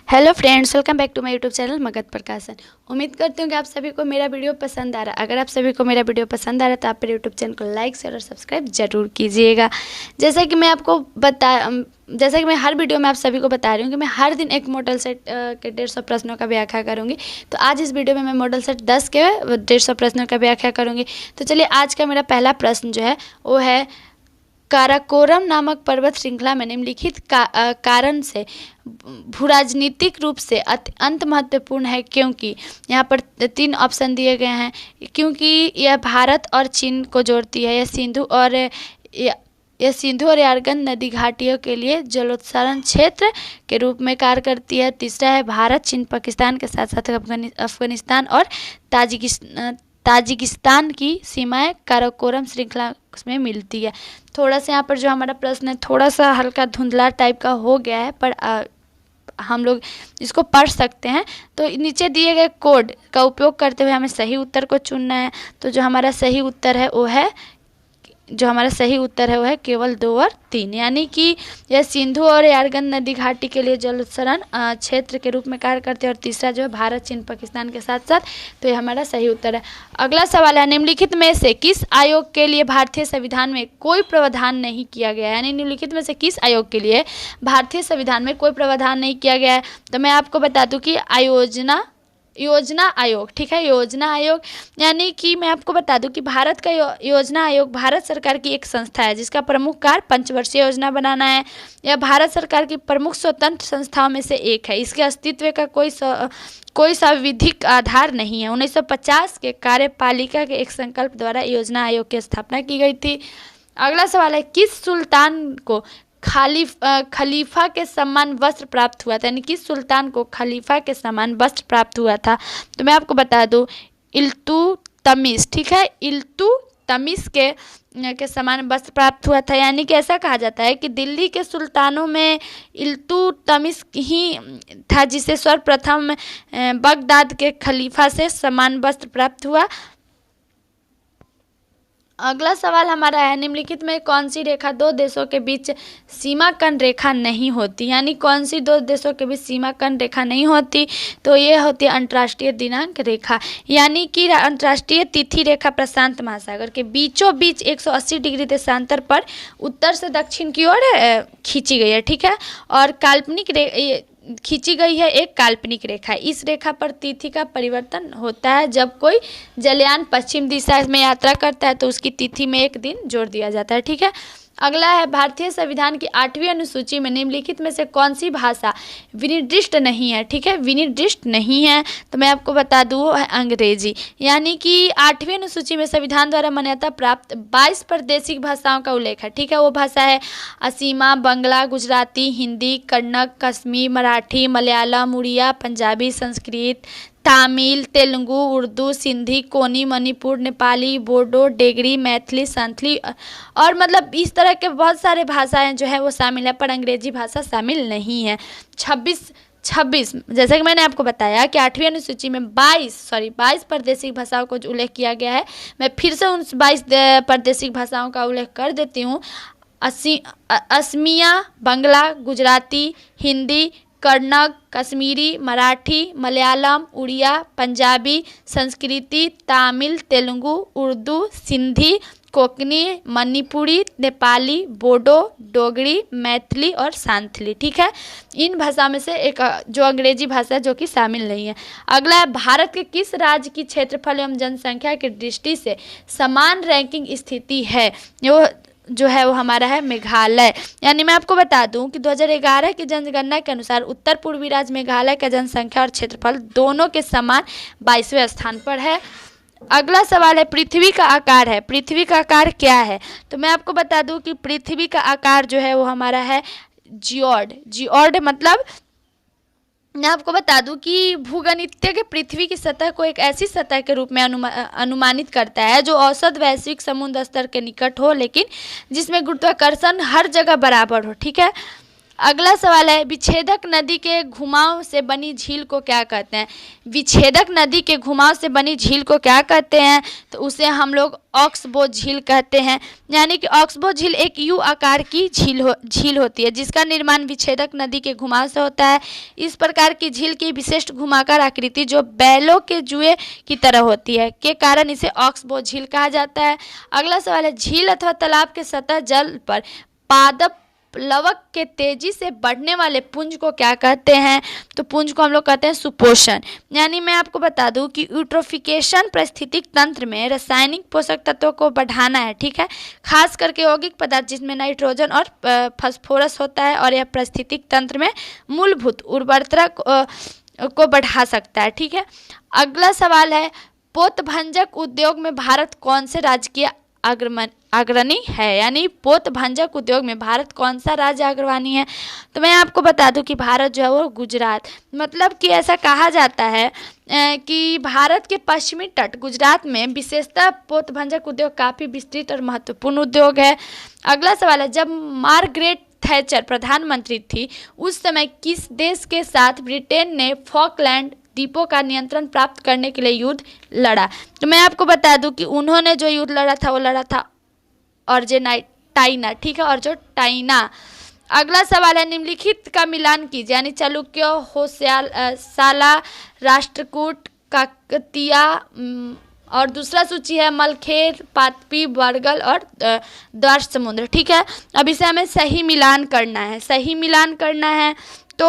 Hello friends, welcome back to my YouTube channel Magadh Prakashan. उम्मीद करती हूँ कि आप सभी को मेरा वीडियो पसंद आ रहा है। अगर आप सभी को मेरा वीडियो पसंद आ रहा है तो आप मेरे यूट्यूब चैनल को लाइक शेयर और सब्सक्राइब जरूर कीजिएगा। जैसा कि मैं हर वीडियो में आप सभी को बता रही हूँ कि मैं हर दिन एक मॉडल सेट के 150 प्रश्नों का व्याख्या करूँगी। तो आज इस वीडियो में मैं मॉडल सेट 10 के 150 प्रश्नों का व्याख्या करूँगी। तो चलिए, आज का मेरा पहला प्रश्न जो है वो है, काराकोरम नामक पर्वत श्रृंखला में निम्नलिखित कारण से भूराजनीतिक रूप से अत्यंत महत्वपूर्ण है, क्योंकि यहाँ पर 3 ऑप्शन दिए गए हैं। क्योंकि यह भारत और चीन को जोड़ती है, यह सिंधु और यारगन नदी घाटियों के लिए जलोत्सर्जन क्षेत्र के रूप में कार्य करती है। तीसरा है, भारत चीन पाकिस्तान के साथ साथ अफगानिस्तान और ताजिकिस्तान की सीमाएं काराकोरम श्रृंखला में मिलती है। थोड़ा सा यहाँ पर जो हमारा प्रश्न है थोड़ा सा हल्का धुंधला टाइप का हो गया है, पर हम लोग इसको पढ़ सकते हैं। तो नीचे दिए गए कोड का उपयोग करते हुए हमें सही उत्तर को चुनना है। तो जो हमारा सही उत्तर है वो है केवल 2 और 3, यानी कि यह सिंधु और यारगन नदी घाटी के लिए जलोत्सर्जन क्षेत्र के रूप में कार्य करते हैं। और तीसरा जो है भारत चीन पाकिस्तान के साथ साथ, तो ये हमारा सही उत्तर है। अगला सवाल है, निम्नलिखित में से किस आयोग के लिए भारतीय संविधान में कोई प्रावधान नहीं किया गया है? यानी निम्नलिखित में से किस आयोग के लिए भारतीय संविधान में कोई प्रावधान नहीं किया गया है? तो मैं आपको बता दूं कि योजना आयोग, ठीक है, योजना आयोग। यानी कि मैं आपको बता दूं कि भारत का योजना आयोग भारत सरकार की एक संस्था है जिसका प्रमुख कार्य पंचवर्षीय योजना बनाना है। यह भारत सरकार की प्रमुख स्वतंत्र संस्थाओं में से एक है। इसके अस्तित्व का कोई संवैधानिक आधार नहीं है। 1950 के कार्यपालिका के एक संकल्प द्वारा योजना आयोग की स्थापना की गई थी। अगला सवाल है, किस सुल्तान को खलीफा के समान वस्त्र प्राप्त हुआ था? यानी किस सुल्तान को खलीफा के समान वस्त्र प्राप्त हुआ था? तो मैं आपको बता दूं, इल्तुतमिश, ठीक है, इल्तुतमिश के समान वस्त्र प्राप्त हुआ था। यानी कि ऐसा कहा जाता है कि दिल्ली के सुल्तानों में इल्तुतमिश ही था जिसे सर्वप्रथम बगदाद के खलीफा से समान वस्त्र प्राप्त हुआ। अगला सवाल हमारा है, निम्नलिखित में कौन सी रेखा 2 देशों के बीच सीमाकन रेखा नहीं होती? यानी कौन सी 2 देशों के बीच सीमाकन रेखा नहीं होती? तो ये होती है अंतर्राष्ट्रीय दिनांक रेखा। यानी कि अंतर्राष्ट्रीय तिथि रेखा प्रशांत महासागर के बीचों बीच 180 डिग्री देशांतर पर उत्तर से दक्षिण की ओर खींची गई है, ठीक है। और खींची गई है एक काल्पनिक रेखा। इस रेखा पर तिथि का परिवर्तन होता है। जब कोई जलयान पश्चिम दिशा में यात्रा करता है तो उसकी तिथि में एक दिन जोड़ दिया जाता है, ठीक है। अगला है, भारतीय संविधान की 8वीं अनुसूची में निम्नलिखित में से कौन सी भाषा विनिर्दिष्ट नहीं है? ठीक है, विनिर्दिष्ट नहीं है। तो मैं आपको बता दूं, वो है अंग्रेजी। यानी कि 8वीं अनुसूची में संविधान द्वारा मान्यता प्राप्त 22 प्रादेशिक भाषाओं का उल्लेख है, ठीक है। वो भाषा है असीमा, बंगला, गुजराती, हिंदी, कन्नड़, कश्मीरी, मराठी, मलयालम, उड़िया, पंजाबी, संस्कृत, तमिल, तेलुगु, उर्दू, सिंधी, कोनी, मणिपुर, नेपाली, बोडो, डेगरी, मैथिली, संथली और मतलब इस तरह के बहुत सारे भाषाएं जो है वो शामिल है, पर अंग्रेजी भाषा शामिल नहीं है। 26 जैसा कि मैंने आपको बताया कि 8वीं अनुसूची में 22 प्रादेशिक भाषाओं को उल्लेख किया गया है। मैं फिर से उन 22 प्रादेशिक भाषाओं का उल्लेख कर देती हूँ। असमिया, बंगला, गुजराती, हिंदी, कन्नड़, कश्मीरी, मराठी, मलयालम, उड़िया, पंजाबी, संस्कृति, तमिल, तेलुगु, उर्दू, सिंधी, कोंकणी, मणिपुरी, नेपाली, बोडो, डोगरी, मैथिली और सांथली, ठीक है। इन भाषा में से एक जो अंग्रेजी भाषा है जो कि शामिल नहीं है। अगला है, भारत के किस राज्य की क्षेत्रफल एवं जनसंख्या की दृष्टि से समान रैंकिंग स्थिति है? जो है वो हमारा है मेघालय। यानी मैं आपको बता दूं कि 2011 की जनगणना के अनुसार उत्तर पूर्वी राज्य मेघालय का जनसंख्या और क्षेत्रफल दोनों के समान 22वें स्थान पर है। अगला सवाल है, पृथ्वी का आकार है। पृथ्वी का आकार क्या है? तो मैं आपको बता दूं कि पृथ्वी का आकार जो है वो हमारा है जियोड। मतलब मैं आपको बता दूं कि भूगणितीय के पृथ्वी की सतह को एक ऐसी सतह के रूप में अनुमानित करता है जो औसत वैश्विक समुद्र स्तर के निकट हो, लेकिन जिसमें गुरुत्वाकर्षण हर जगह बराबर हो, ठीक है। अगला सवाल है, विच्छेदक नदी के घुमाव से बनी झील को क्या कहते हैं? विच्छेदक नदी के घुमाव से बनी झील को क्या कहते हैं? तो उसे हम लोग ऑक्सबो झील कहते हैं। यानी कि ऑक्सबो झील एक यू आकार की झील होती है जिसका निर्माण विच्छेदक नदी के घुमाव से होता है। इस प्रकार की झील की विशिष्ट घुमाकार आकृति जो बैलों के जुए की तरह होती है के कारण इसे ऑक्सबो झील कहा जाता है। अगला सवाल है, झील अथवा तालाब के सतह जल पर पादप लवक के तेजी से बढ़ने वाले पुंज को क्या कहते हैं? तो पुंज को हम लोग कहते हैं सुपोषण। यानी मैं आपको बता दूं कि यूट्रोफिकेशन पारिस्थितिक तंत्र में रासायनिक पोषक तत्वों को बढ़ाना है, ठीक है, खास करके यौगिक पदार्थ जिसमें नाइट्रोजन और फास्फोरस होता है, और यह पारिस्थितिक तंत्र में मूलभूत उर्वरता को बढ़ा सकता है, ठीक है। अगला सवाल है, पोतभंजक उद्योग में भारत कौन से राज्य की अग्रणी है? यानी पोतभंजक उद्योग में भारत कौन सा राज्य अग्रणी है? तो मैं आपको बता दूं कि भारत जो है वो गुजरात, मतलब कि ऐसा कहा जाता है कि भारत के पश्चिमी तट गुजरात में विशेषतः पोतभंजक उद्योग काफ़ी विस्तृत और महत्वपूर्ण उद्योग है। अगला सवाल है, जब मार्गरेट थैचर प्रधानमंत्री थी उस समय किस देश के साथ ब्रिटेन ने फॉकलैंड द्वीपों का नियंत्रण प्राप्त करने के लिए युद्ध लड़ा? तो मैं आपको बता दूं कि उन्होंने जो युद्ध लड़ा था वो लड़ा था अर्जेंटीना, ठीक है, और जो टाइना। अगला सवाल है, निम्नलिखित का मिलान कीजिए। यानी चालुक्य, होयसाला, राष्ट्रकूट, काकतीय, और दूसरा सूची है मलखेर, पाटपी, बरगल और द्वार समुद्र, ठीक है। अब इसे हमें सही मिलान करना है, सही मिलान करना है। तो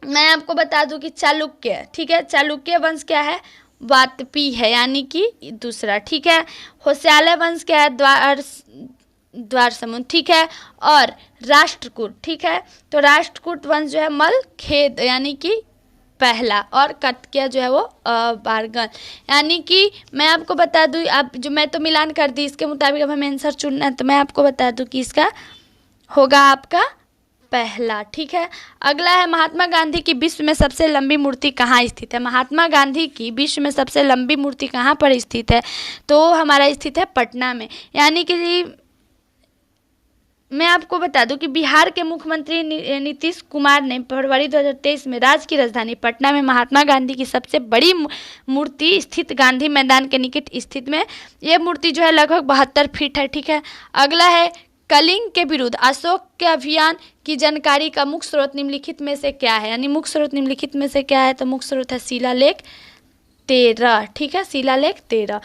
मैं आपको बता दूं कि चालुक्य, ठीक है, चालुक्य वंश क्या है? वातपी है, यानी कि दूसरा, ठीक है। होयसाला वंश क्या है? द्वार समुद्र, ठीक है। और राष्ट्रकूट, ठीक है, तो राष्ट्रकूट वंश जो है मलखेद यानी कि पहला, और कत्किया जो है वो बारगल। यानी कि मैं आपको बता दूं, आप जो मैं तो मिलान कर दी, इसके मुताबिक अब हमें आंसर चुनना है, तो मैं आपको बता दूं कि इसका होगा आपका पहला, ठीक है। अगला है, महात्मा गांधी की विश्व में सबसे लंबी मूर्ति कहाँ स्थित है? महात्मा गांधी की विश्व में सबसे लंबी मूर्ति कहाँ पर स्थित है? तो हमारा स्थित है पटना में। यानी कि मैं आपको बता दूं कि बिहार के मुख्यमंत्री नीतीश कुमार ने फरवरी 2023 में राज्य की राजधानी पटना में महात्मा गांधी की सबसे बड़ी मूर्ति स्थित गांधी मैदान के निकट स्थित में, ये मूर्ति जो है लगभग 72 फीट है, ठीक है। अगला है, कलिंग के विरुद्ध अशोक के अभियान की जानकारी का मुख्य स्रोत निम्नलिखित में से क्या है? यानी मुख्य स्रोत निम्नलिखित में से क्या है? तो मुख्य स्रोत है शिलालेख 13, ठीक है, शिलालेख 13।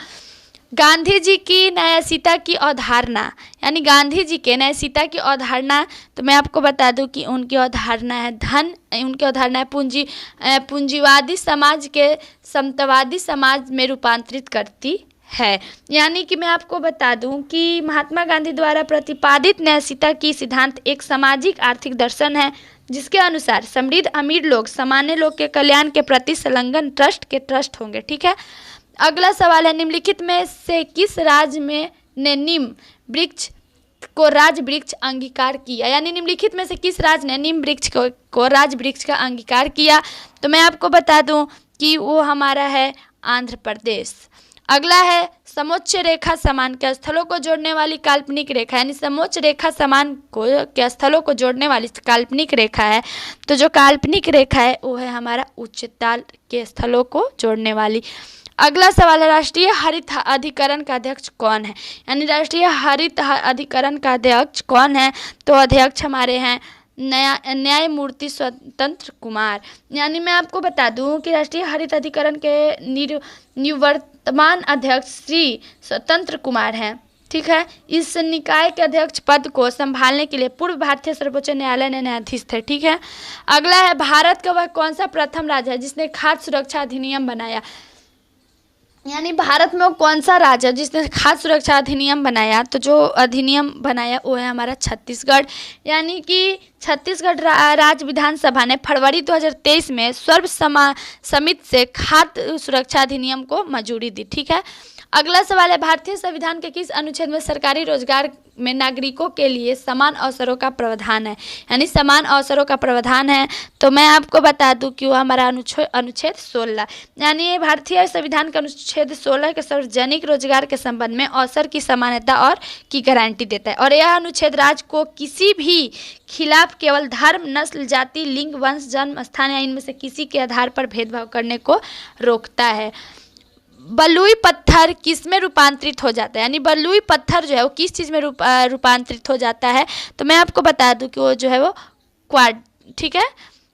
गांधी जी की न्यायसीता की अवधारणा, यानी गांधी जी के न्यायसीता की अवधारणा, तो मैं आपको बता दूं कि उनकी अवधारणा है उनकी अवधारणा है पूंजीवादी समाज के समतावादी समाज में रूपांतरित करती है। यानी कि मैं आपको बता दूं कि महात्मा गांधी द्वारा प्रतिपादित न्यायसीता की सिद्धांत एक सामाजिक आर्थिक दर्शन है जिसके अनुसार समृद्ध अमीर लोग सामान्य लोग के कल्याण के प्रति संलग्न ट्रस्ट होंगे, ठीक है। अगला सवाल है, निम्नलिखित में से किस राज्य ने नीम वृक्ष को राज वृक्ष अंगीकार किया? यानी निम्नलिखित में से किस राज्य ने नीम वृक्ष को राज वृक्ष का अंगीकार किया? तो मैं आपको बता दूं कि वो हमारा है आंध्र प्रदेश। अगला है, समोच्च रेखा समान के स्थलों को जोड़ने वाली काल्पनिक रेखा, यानी समोच्च रेखा समान के स्थलों को जोड़ने वाली काल्पनिक रेखा है, तो जो काल्पनिक रेखा है वो है हमारा उच्चताल के स्थलों को जोड़ने वाली। अगला सवाल है, राष्ट्रीय हरित अधिकरण का अध्यक्ष कौन है? यानी राष्ट्रीय हरित अधिकरण का अध्यक्ष कौन है? तो अध्यक्ष हमारे हैं न्यायमूर्ति स्वतंत्र कुमार। यानी मैं आपको बता दूं कि राष्ट्रीय हरित अधिकरण के निवर्तमान अध्यक्ष श्री स्वतंत्र कुमार हैं, ठीक है। इस निकाय के अध्यक्ष पद को संभालने के लिए पूर्व भारतीय सर्वोच्च न्यायालय ने न्यायाधीश थे, ठीक है। अगला है, भारत का वह कौन सा प्रथम राज्य है जिसने खाद्य सुरक्षा अधिनियम बनाया? यानी भारत में वो कौन सा राज्य है जिसने खाद्य सुरक्षा अधिनियम बनाया? तो जो अधिनियम बनाया वो है हमारा छत्तीसगढ़। यानी कि छत्तीसगढ़ राज्य विधानसभा ने फरवरी 2023 में सर्वसम्मति से खाद्य सुरक्षा अधिनियम को मंजूरी दी, ठीक है। अगला सवाल है, भारतीय संविधान के किस अनुच्छेद में सरकारी रोजगार में नागरिकों के लिए समान अवसरों का प्रावधान है? यानी समान अवसरों का प्रावधान है, तो मैं आपको बता दूं कि वो हमारा अनुच्छेद 16, यानी भारतीय संविधान का अनुच्छेद 16 के सार्वजनिक रोजगार के संबंध में अवसर की समानता और की गारंटी देता है। और यह अनुच्छेद राज्य को किसी भी खिलाफ केवल धर्म, नस्ल, जाति, लिंग, वंश, जन्म स्थान या इनमें से किसी के आधार पर भेदभाव करने को रोकता है। बलुई पत्थर किस में रूपांतरित हो जाता है? यानी बलुई पत्थर जो है वो किस चीज़ में रूपांतरित हो जाता है? तो मैं आपको बता दूं कि वो जो है वो क्वाड, ठीक है,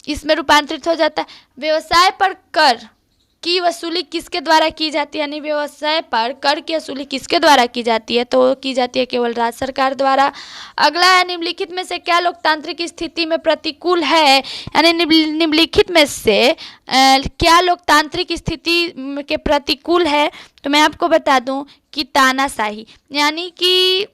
इसमें रूपांतरित हो जाता है। व्यवसाय पर कर की वसूली किसके द्वारा की जाती है? यानी व्यवसाय पर कर की वसूली किसके द्वारा की जाती है? तो की जाती है केवल राज्य सरकार द्वारा। अगला है, निम्नलिखित में से क्या लोकतांत्रिक स्थिति में प्रतिकूल है? यानी निम्नलिखित में से क्या लोकतांत्रिक स्थिति के प्रतिकूल है? तो मैं आपको बता दूं कि तानाशाही, यानी कि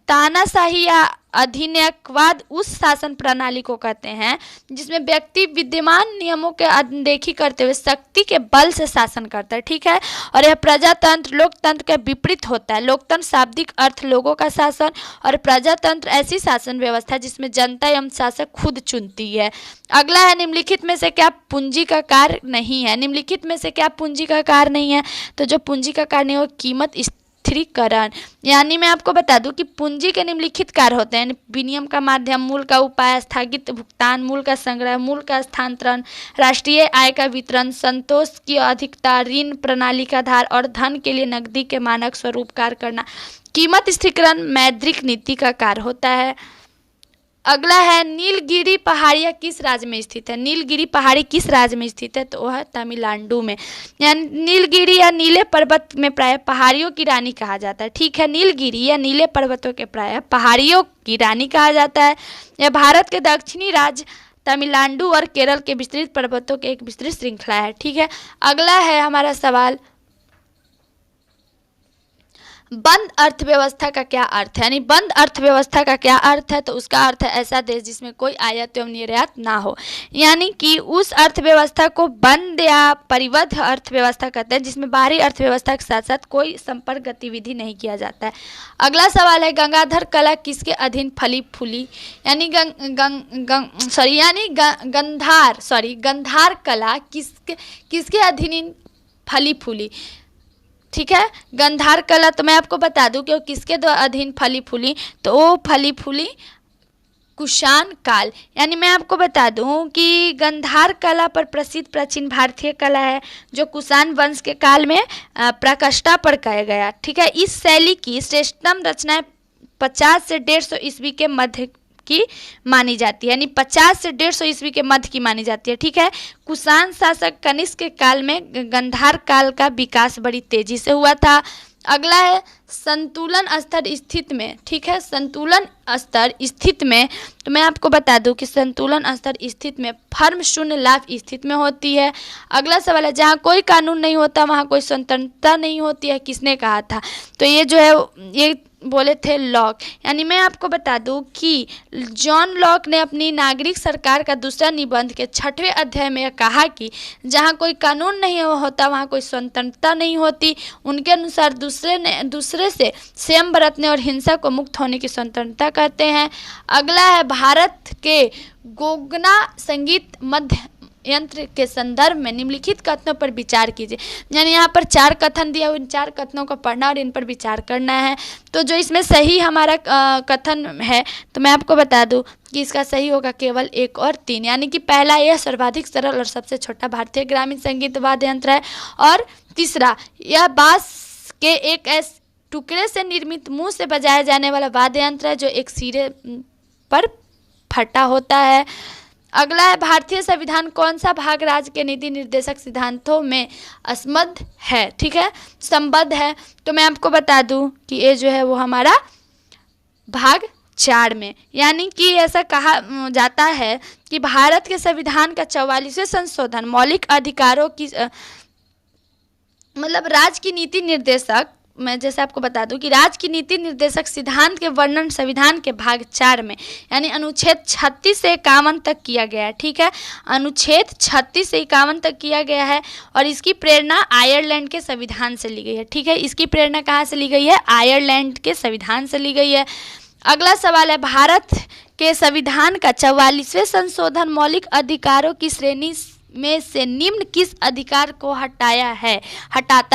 तानाशाही या अधिनायकवाद उस शासन प्रणाली को कहते हैं जिसमें व्यक्ति विद्यमान नियमों के अनदेखी करते हुए शक्ति के बल से शासन करता है, ठीक है। और यह प्रजातंत्र लोकतंत्र के विपरीत होता है। लोकतंत्र शाब्दिक अर्थ लोगों का शासन और प्रजातंत्र ऐसी शासन व्यवस्था जिसमें जनता एवं शासक खुद चुनती है। अगला है, निम्नलिखित में से क्या पूंजी का कार्य नहीं है? निम्नलिखित में से क्या पूंजी का कार्य नहीं है? तो जो पूंजी का कार्य नहीं है वो कीमत स्थिरीकरण, यानी मैं आपको बता दूं कि पूंजी के निम्नलिखित कार्य होते हैं, विनिमय का माध्यम, मूल का उपाय, स्थगित भुगतान, मूल का संग्रह, मूल का स्थानांतरण, राष्ट्रीय आय का वितरण, संतोष की अधिकता, ऋण प्रणाली का आधार और धन के लिए नकदी के मानक स्वरूप कार्य करना। कीमत स्थिरीकरण मौद्रिक नीति का कार्य होता है। अगला है, नीलगिरी पहाड़ियाँ किस राज्य में स्थित है? नीलगिरी पहाड़ी किस राज्य में स्थित है? तो वह तमिलनाडु में। यानी नीलगिरी या नीले पर्वत में प्रायः पहाड़ियों की रानी कहा जाता है, ठीक है। नीलगिरी या नीले पर्वतों के प्रायः पहाड़ियों की रानी कहा जाता है। यह भारत के दक्षिणी राज्य तमिलनाडु और केरल के विस्तृत पर्वतों की एक विस्तृत श्रृंखला है, ठीक है। अगला है हमारा सवाल, बंद अर्थव्यवस्था का क्या अर्थ है? यानी बंद अर्थव्यवस्था का क्या अर्थ है? तो उसका अर्थ है ऐसा देश जिसमें कोई आयात एवं निर्यात ना हो, यानी कि उस अर्थव्यवस्था को बंद या परिबद्ध अर्थव्यवस्था कहते हैं जिसमें बाहरी अर्थव्यवस्था के साथ साथ कोई संपर्क गतिविधि नहीं किया जाता है। अगला सवाल है, गंगाधर कला किसके अधीन फली फूली? यानी गंधार कला किसके अधीन फली फूली? ठीक है, गंधार कला, तो मैं आपको बता दूं कि वो किसके अधीन फली फूली? तो वो फली फूली कुषाण काल। यानी मैं आपको बता दूं कि गंधार कला पर प्रसिद्ध प्राचीन भारतीय कला है जो कुषाण वंश के काल में प्राकष्टा पर किया गया, ठीक है। इस शैली की श्रेष्ठतम रचनाएं 50 से 150 ईस्वी के मध्य की मानी जाती है, यानी 50 से 150 ईस्वी के मध्य की मानी जाती है, ठीक है। कुषाण शासक कनिष्क के काल में गंधार काल का विकास बड़ी तेजी से हुआ था। अगला है, संतुलन स्तर स्थित में, ठीक है, संतुलन स्तर स्थित में, तो मैं आपको बता दूं कि संतुलन स्तर स्थित में फर्म शून्य लाभ स्थित में होती है। अगला सवाल है, जहाँ कोई कानून नहीं होता वहाँ कोई स्वतंत्रता नहीं होती है, किसने कहा था? तो ये जो है ये बोले थे लॉक। यानी मैं आपको बता दूं कि जॉन लॉक ने अपनी नागरिक सरकार का दूसरा निबंध के 6वें अध्याय में कहा कि जहाँ कोई कानून नहीं होता वहाँ कोई स्वतंत्रता नहीं होती। उनके अनुसार दूसरे से संयम बरतने और हिंसा को मुक्त होने की स्वतंत्रता कहते हैं। अगला है, भारत के गोगना संगीत मध्य यंत्र के संदर्भ में निम्नलिखित कथनों पर विचार कीजिए। यानी यहाँ पर 4 कथन दिया, उन 4 कथनों को पढ़ना और इन पर विचार करना है। तो जो इसमें सही हमारा कथन है तो मैं आपको बता दूं कि इसका सही होगा केवल 1 और 3। यानी कि पहला, यह सर्वाधिक सरल और सबसे छोटा भारतीय ग्रामीण संगीत वाद्य यंत्र है। और तीसरा, यह बांस के एक ऐसे टुकड़े से निर्मित मुंह से बजाया जाने वाला वाद्य यंत्र है जो एक सिरे पर फटा होता है। अगला है, भारतीय संविधान कौन सा भाग राज्य के नीति निर्देशक सिद्धांतों में संबद्ध है? ठीक है, संबद्ध है। तो मैं आपको बता दूं कि ये जो है वो हमारा भाग 4 में, यानी कि ऐसा कहा जाता है कि भारत के संविधान का 44वें संशोधन मौलिक अधिकारों की मतलब राज्य की नीति निर्देशक मैं जैसे आपको बता दूं कि राज्य की नीति निर्देशक सिद्धांत के वर्णन संविधान के भाग 4 में यानी अनुच्छेद 36 से 51 तक किया गया है। ठीक है, अनुच्छेद 36 से 51 तक किया गया है और इसकी प्रेरणा आयरलैंड के संविधान से ली गई है। ठीक है, इसकी प्रेरणा कहाँ से ली गई है? आयरलैंड के संविधान से ली गई है। अगला सवाल है, भारत के संविधान का 44वें संशोधन मौलिक अधिकारों की श्रेणी में से निम्न किस अधिकार को हटाता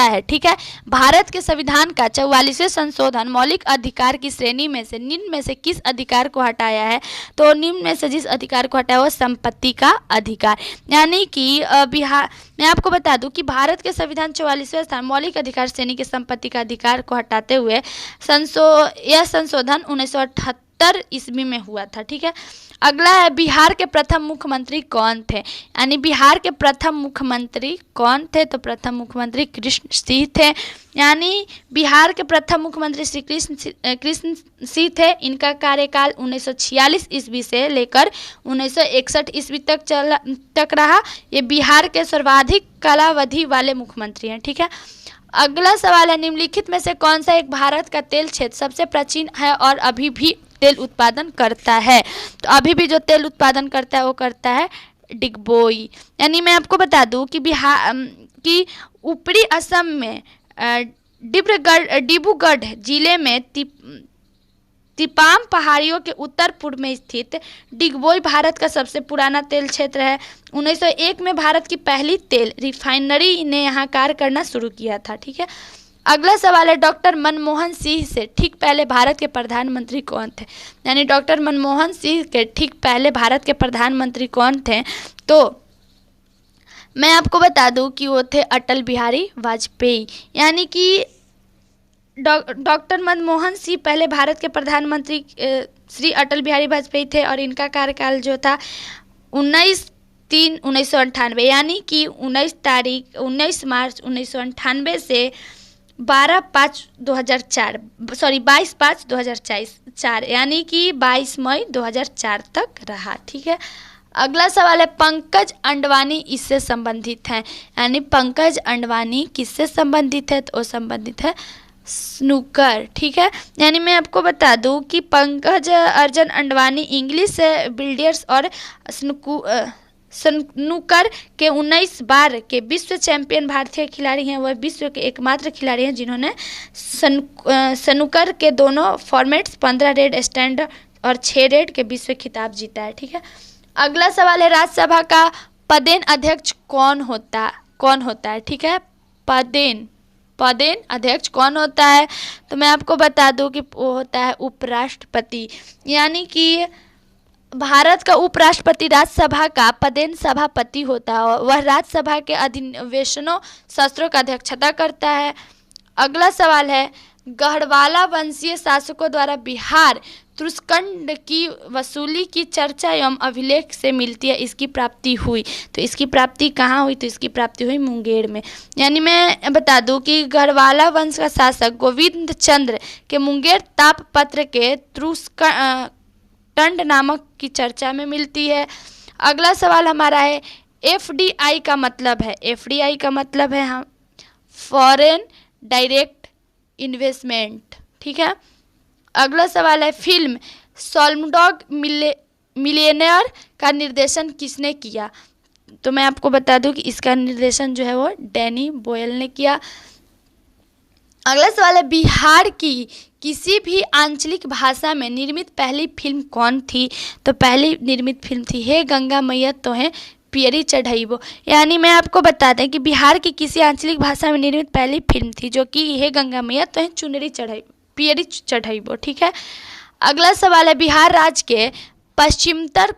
है? ठीक है, भारत के संविधान का 44वें संशोधन मौलिक अधिकार की श्रेणी में से निम्न में से किस अधिकार को हटाया है? तो निम्न में से जिस अधिकार को हटाया वो संपत्ति का अधिकार। यानी कि मैं आपको बता दूं कि भारत के संविधान 44वें स्थान मौलिक अधिकार श्रेणी के संपत्ति का अधिकार को हटाते हुए यह संशोधन 1978 ईस्वी में हुआ था। ठीक है, अगला है, बिहार के प्रथम मुख्यमंत्री कौन थे? यानी बिहार के प्रथम मुख्यमंत्री कौन थे? तो प्रथम मुख्यमंत्री कृष्ण सिंह थे। यानी बिहार के प्रथम मुख्यमंत्री श्री कृष्ण सिंह थे। इनका कार्यकाल 1946 ईस्वी से लेकर 1961 ईस्वी तक रहा। ये बिहार के सर्वाधिक कालावधि वाले मुख्यमंत्री हैं। ठीक है, अगला सवाल है, निम्नलिखित में से कौन सा एक भारत का तेल क्षेत्र सबसे प्राचीन है और अभी भी तेल उत्पादन करता है? तो अभी भी जो तेल उत्पादन करता है वो करता है डिगबोई। यानी मैं आपको बता दूं कि कि ऊपरी असम में डिब्रूगढ़ जिले में तिपाम पहाड़ियों के उत्तर पूर्व में स्थित डिगबोई भारत का सबसे पुराना तेल क्षेत्र है। 1901 में भारत की पहली तेल रिफाइनरी ने यहाँ कार्य करना शुरू किया था। ठीक है, अगला सवाल है, डॉक्टर मनमोहन सिंह से ठीक पहले भारत के प्रधानमंत्री कौन थे? यानी डॉक्टर मनमोहन सिंह के ठीक पहले भारत के प्रधानमंत्री कौन थे? तो मैं आपको बता दूं कि वो थे अटल बिहारी वाजपेयी। यानी कि डॉक्टर मनमोहन सिंह पहले भारत के प्रधानमंत्री श्री अटल बिहारी वाजपेयी थे और इनका कार्यकाल जो था 19/3/1998 यानी कि 19 मार्च 1998 से 22/5/2004 यानी कि 22 मई 2004 तक रहा। ठीक है, अगला सवाल है, पंकज अंडवानी इससे संबंधित हैं। यानी पंकज अंडवानी किससे संबंधित है? तो संबंधित है स्नूकर। ठीक है, यानी मैं आपको बता दूं कि पंकज अर्जुन अंडवानी इंग्लिश बिलियर्ड्स और स्नूकर के 19 बार के विश्व चैंपियन भारतीय खिलाड़ी हैं। वह विश्व के एकमात्र खिलाड़ी हैं जिन्होंने स्नूकर के दोनों फॉर्मेट्स 15 रेड स्टैंडर्ड और 6 रेड के विश्व खिताब जीता है। ठीक है, अगला सवाल है, राज्यसभा का पदेन अध्यक्ष कौन होता है? ठीक है, पदेन अध्यक्ष कौन होता है? तो मैं आपको बता दूं कि वो होता है उपराष्ट्रपति। यानी कि भारत का उपराष्ट्रपति राज्यसभा का पदेन सभापति होता है। वह राज्यसभा के अधिवेशनों सत्रों का अध्यक्षता करता है। अगला सवाल है, गढ़वाला वंशीय शासकों द्वारा बिहार तुरुस्कंड की वसूली की चर्चा एवं अभिलेख से मिलती है, इसकी प्राप्ति हुई। तो इसकी प्राप्ति कहाँ हुई? तो इसकी प्राप्ति हुई मुंगेर में। यानी मैं बता दूं कि गढ़वाला वंश का शासक गोविंद चंद्र के मुंगेर तापपत्र के तुरुस्कंड नामक की चर्चा में मिलती है। अगला सवाल हमारा है, एफडीआई का मतलब है हम फॉरेन डायरेक्ट इन्वेस्टमेंट। ठीक है, अगला सवाल है, फिल्म स्लमडॉग मिलियनेयर का निर्देशन किसने किया? तो मैं आपको बता दूं कि इसका निर्देशन जो है वो डैनी बॉयल ने किया। अगला सवाल है, बिहार की किसी भी आंचलिक भाषा में निर्मित पहली फिल्म कौन थी? तो पहली निर्मित फिल्म थी हे गंगा मैया तो है पियरी चढ़ाइबो। यानी मैं आपको बता दें कि बिहार की किसी आंचलिक भाषा में निर्मित पहली फिल्म थी जो कि हे गंगा मैया तो है पियरी चढ़ाइबो। ठीक है, अगला सवाल है, बिहार राज्य के पश्चिमोत्तर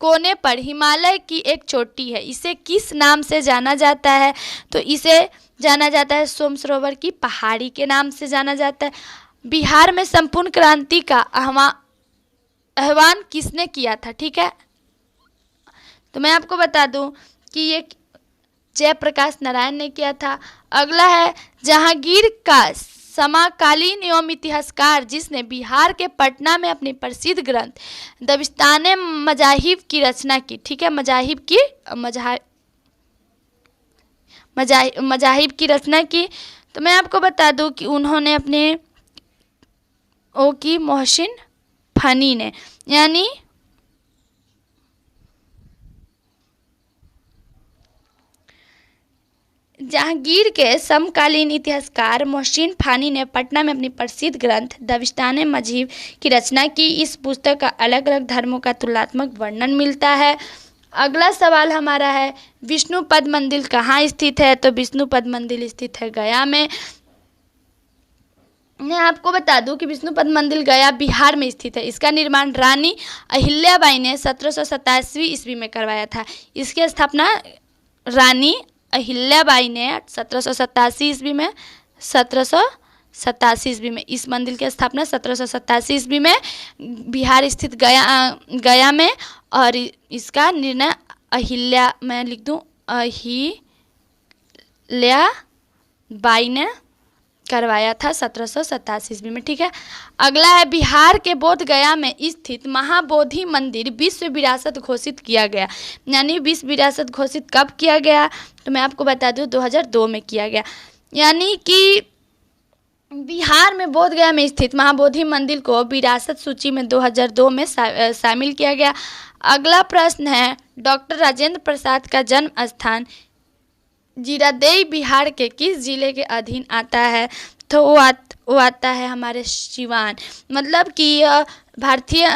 कोने पर हिमालय की एक चोटी है, इसे किस नाम से जाना जाता है? तो इसे जाना जाता है सोम सरोवर की पहाड़ी के नाम से जाना जाता है। बिहार में संपूर्ण क्रांति का आह्वान किसने किया था? ठीक है, तो मैं आपको बता दूं कि ये जयप्रकाश नारायण ने किया था। अगला है, जहांगीर का समकालीन एवं इतिहासकार जिसने बिहार के पटना में अपनी प्रसिद्ध ग्रंथ दबिस्ताने मजाहिब की रचना की। ठीक है, मजाहिब की रचना की। तो मैं आपको बता दूं कि उन्होंने अपने ओ की मोहसिन फनी ने, यानी जहांगीर के समकालीन इतिहासकार मोहसिन फानी ने पटना में अपनी प्रसिद्ध ग्रंथ दबिस्तान मजीब की रचना की। इस पुस्तक का अलग अलग धर्मों का तुलनात्मक वर्णन मिलता है। अगला सवाल हमारा है, विष्णुपद मंदिर कहाँ स्थित है? तो विष्णुपद मंदिर स्थित है गया में। मैं आपको बता दूं कि विष्णुपद मंदिर गया बिहार में स्थित है। इसका निर्माण रानी अहिल्याबाई ने 1787 ईस्वी में करवाया था। इसकी स्थापना रानी अहिल्याबाई ने 1787 ईस्वी में इस मंदिर की स्थापना 1787 ईस्वी में बिहार स्थित गया में, और इसका निर्णय मैं लिख दूं अहिल्याबाई ने करवाया था 1787 ईस्वी में। ठीक है, अगला है, बिहार के बोध गया में स्थित महाबोधि मंदिर विश्व विरासत घोषित किया गया। यानी विश्व विरासत घोषित कब किया गया? तो मैं आपको बता दूं 2002 में किया गया। यानी कि बिहार में बोध गया में स्थित महाबोधि मंदिर को विरासत सूची में 2002 में शामिल किया गया। अगला प्रश्न है, डॉक्टर राजेंद्र प्रसाद का जन्म स्थान जीरादेई बिहार के किस जिले के अधीन आता है? तो वो आता है हमारे सिवान। मतलब कि भारतीय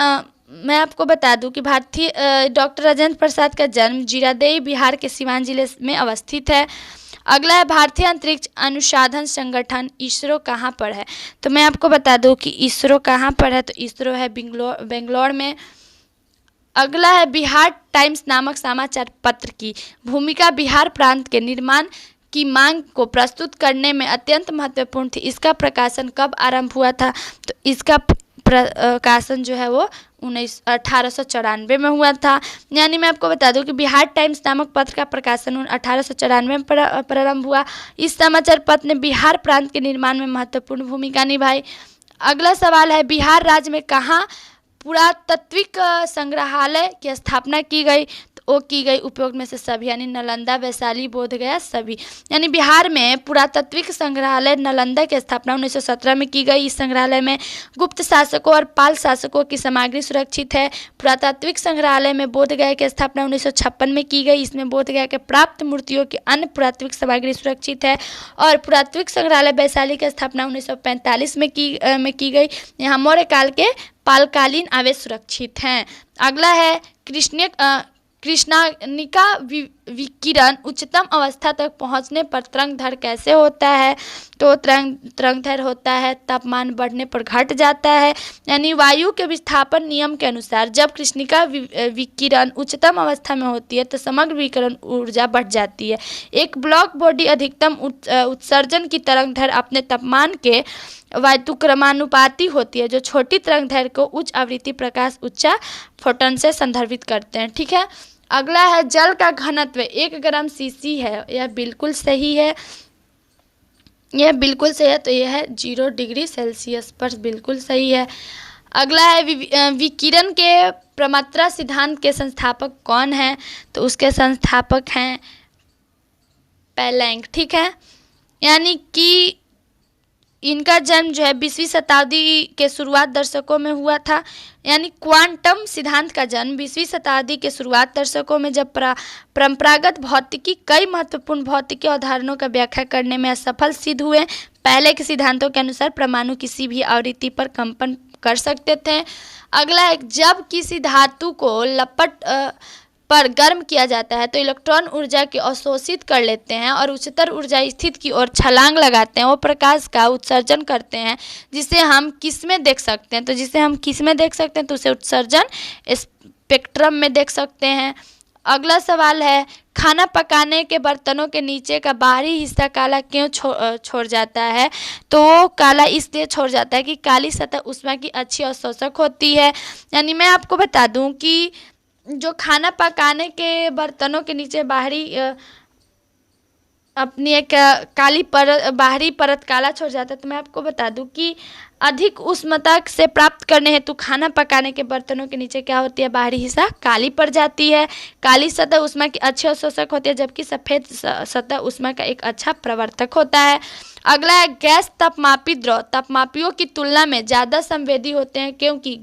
मैं आपको बता दूं कि डॉक्टर राजेंद्र प्रसाद का जन्म जीरादेई बिहार के सिवान जिले में अवस्थित है। अगला है, भारतीय अंतरिक्ष अनुसंधान संगठन इसरो कहाँ पर है? तो मैं आपको बता दूं कि इसरो कहाँ पर है, तो इसरो है बेंगलोर में। अगला है, बिहार टाइम्स नामक समाचार पत्र की भूमिका बिहार प्रांत के निर्माण की मांग को प्रस्तुत करने में अत्यंत महत्वपूर्ण थी। इसका प्रकाशन कब आरंभ हुआ था? तो इसका प्रकाशन जो है वो 1894 में हुआ था। यानी मैं आपको बता दूं कि बिहार टाइम्स नामक पत्र का प्रकाशन 1894 में प्रारंभ हुआ। इस समाचार पत्र ने बिहार प्रांत के निर्माण में महत्वपूर्ण भूमिका निभाई। अगला सवाल है, बिहार राज्य में कहाँ पुरातात्विक संग्रहालय की स्थापना की गई? तो वो की गई उपयोग में से सभी, यानी नालंदा, वैशाली, बोधगया सभी। यानी बिहार में पुरातात्विक संग्रहालय नालंदा की स्थापना 1917 में की गई। इस संग्रहालय में गुप्त शासकों और पाल शासकों की सामग्री सुरक्षित है। पुरातात्विक संग्रहालय में बोधगया की स्थापना 1956 में की गई। इसमें बोधगया के प्राप्त मूर्तियों की अन्य पुरातात्विक सामग्री सुरक्षित है। और पुरातात्विक संग्रहालय वैशाली की स्थापना 1945 में की गई। यहाँ मौर्य काल के पालकालीन आवेश सुरक्षित हैं। अगला है, कृष्णानिका विकिरण उच्चतम अवस्था तक पहुंचने पर तरंगधर कैसे होता है? तो तरंगधर होता है तापमान बढ़ने पर घट जाता है। यानी वायु के विस्थापन नियम के अनुसार जब कृष्णिका विकिरण उच्चतम अवस्था में होती है तो समग्र विकिरण ऊर्जा बढ़ जाती है। एक ब्लॉक बॉडी अधिकतम उत्सर्जन की तरंगधर अपने तापमान के वायुक्रमानुपाती होती है, जो छोटी तरंगधर को उच्च आवृत्ति प्रकाश ऊर्जा फोटोन से संदर्भित करते हैं। ठीक है, अगला है, जल का घनत्व 1 ग्राम सीसी है। यह बिल्कुल सही है, तो यह है 0 डिग्री सेल्सियस पर बिल्कुल सही है। अगला है, विकिरण के प्रमात्रा सिद्धांत के संस्थापक कौन है? तो उसके संस्थापक हैं प्लैंक। ठीक है, यानी कि इनका जन्म जो है 20वीं शताब्दी के शुरुआत दशकों में हुआ था। यानी क्वांटम सिद्धांत का जन्म 20वीं शताब्दी के शुरुआत दशकों में, जब परंपरागत भौतिकी कई महत्वपूर्ण भौतिकी अवधारणाओं का व्याख्या करने में असफल सिद्ध हुए। पहले के सिद्धांतों के अनुसार परमाणु किसी भी आवृत्ति पर कंपन कर सकते थे। अगला है, जब किसी धातु को लपट पर गर्म किया जाता है तो इलेक्ट्रॉन ऊर्जा की अवशोषित कर लेते हैं और उच्चतर ऊर्जा स्थिति की ओर छलांग लगाते हैं। वो प्रकाश का उत्सर्जन करते हैं, जिसे हम किस में देख सकते हैं? तो जिसे हम किस में देख सकते हैं? तो उसे उत्सर्जन स्पेक्ट्रम में देख सकते हैं। अगला सवाल है, खाना पकाने के बर्तनों के नीचे का बाहरी हिस्सा काला क्यों छोड़ जाता है? तो वो काला इसलिए छोड़ जाता है कि काली सतह ऊष्मा की अच्छी अवशोषक होती है। यानी मैं आपको बता दूं कि जो खाना पकाने के बर्तनों के नीचे बाहरी अपनी एक काली परत, बाहरी परत काला छोड़ जाता है। तो मैं आपको बता दूं कि अधिक उष्णता से प्राप्त करने हेतु खाना पकाने के बर्तनों के नीचे क्या होती है, बाहरी हिस्सा काली पड़ जाती है। काली सतह ऊष्मा की अच्छी अवशोषक होती है, जबकि सफेद सतह ऊष्मा का एक अच्छा प्रवर्तक होता है। अगला है गैस तापमापी द्रव तापमापियों की तुलना में ज़्यादा संवेदी होते हैं, क्योंकि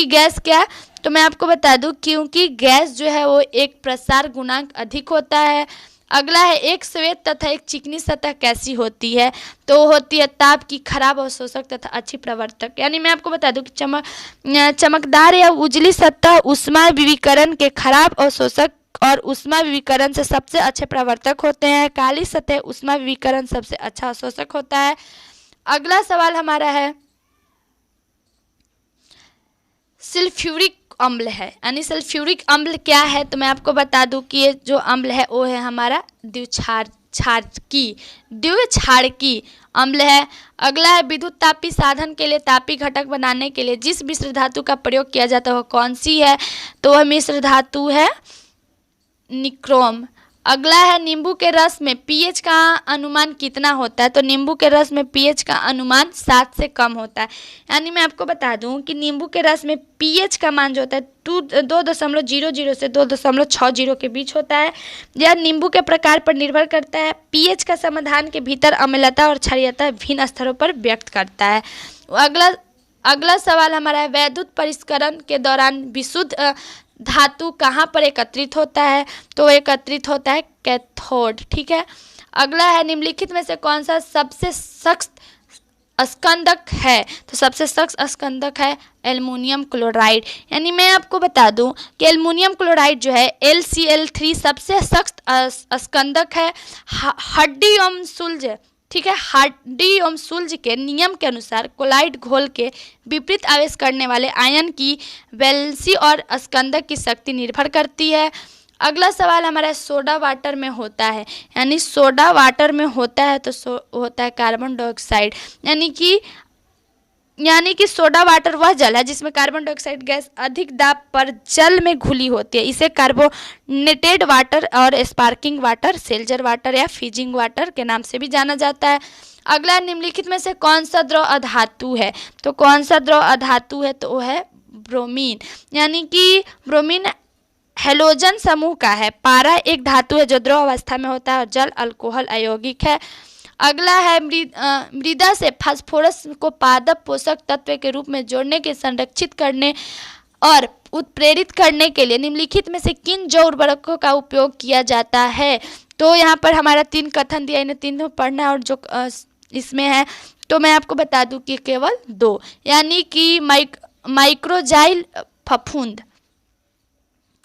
गैस क्या, तो मैं आपको बता दूं, क्योंकि गैस जो है वो एक प्रसार गुणांक अधिक होता है। अगला है एक श्वेत तथा एक चिकनी सतह कैसी होती है, तो होती है ताप की खराब अवशोषक तथा अच्छी प्रवर्तक। यानी मैं आपको बता दूं कि चमकदार या उजली सतह ऊष्मा विविकरण के खराब अवशोषक और ऊष्मा विविकरण से सबसे अच्छे प्रवर्तक होते हैं। काली सतह ऊष्मा विविकरण सबसे अच्छा अवशोषक होता है। अगला सवाल हमारा है सल्फ्यूरिक अम्ल है, यानी सल्फ्यूरिक अम्ल क्या है, तो मैं आपको बता दूं कि ये जो अम्ल है वो है हमारा द्विक्षारकी अम्ल है। अगला है विद्युत तापी साधन के लिए तापी घटक बनाने के लिए जिस मिश्र धातु का प्रयोग किया जाता है वह कौन सी है, तो वह मिश्र धातु है निक्रोम। अगला है नींबू के रस में पीएच का अनुमान कितना होता है, तो नींबू के रस में पीएच का अनुमान 7 से कम होता है। यानी मैं आपको बता दूं कि नींबू के रस में पीएच का मान जो होता है 2.00 से 2.60 के बीच होता है। यह नींबू के प्रकार पर निर्भर करता है। पीएच का समाधान के भीतर अम्लता और क्षारीयता भिन्न स्तरों पर व्यक्त करता है। अगला सवाल हमारा है वैद्युत परिष्करण के दौरान विशुद्ध धातु कहाँ पर एकत्रित होता है, तो एकत्रित होता है कैथोड। ठीक है। अगला है निम्नलिखित में से कौन सा सबसे सख्त स्कंदक है, तो सबसे सख्त स्कंदक है एल्युमिनियम क्लोराइड। यानी मैं आपको बता दूं कि एल्युमिनियम क्लोराइड जो है LCl3 सबसे सख्त स्कंदक है। हड्डी एवं सुल्ज, ठीक है, हड्डी एवं सुल्ज के नियम के अनुसार कोलाइड घोल के विपरीत आवेश करने वाले आयन की वैलेंसी और स्कंदक की शक्ति निर्भर करती है। अगला सवाल हमारा सोडा वाटर में होता है, यानी सोडा वाटर में होता है तो होता है कार्बन डाइऑक्साइड। यानी कि सोडा वाटर वह जल है जिसमें कार्बन डाइऑक्साइड गैस अधिक दाब पर जल में घुली होती है। इसे कार्बोनेटेड वाटर और स्पार्किंग वाटर, सेल्जर वाटर या फिजिंग वाटर के नाम से भी जाना जाता है। अगला निम्नलिखित में से कौन सा द्रव अधातु है, तो कौन सा द्रव अधातु है, तो वो है ब्रोमीन। यानी कि ब्रोमीन हैलोजन समूह का है। पारा एक धातु है जो द्रव अवस्था में होता है और जल अल्कोहल अयौगिक है। अगला है मृदा से फास्फोरस को पादप पोषक तत्व के रूप में जोड़ने के संरक्षित करने और उत्प्रेरित करने के लिए निम्नलिखित में से किन जैव उर्वरकों का उपयोग किया जाता है, तो यहाँ पर हमारा 3 कथन दिया, इन्हें तीनों पढ़ना है और जो इसमें है तो मैं आपको बता दूं कि केवल 2, यानी कि माइक्रोजाइल फफूंद।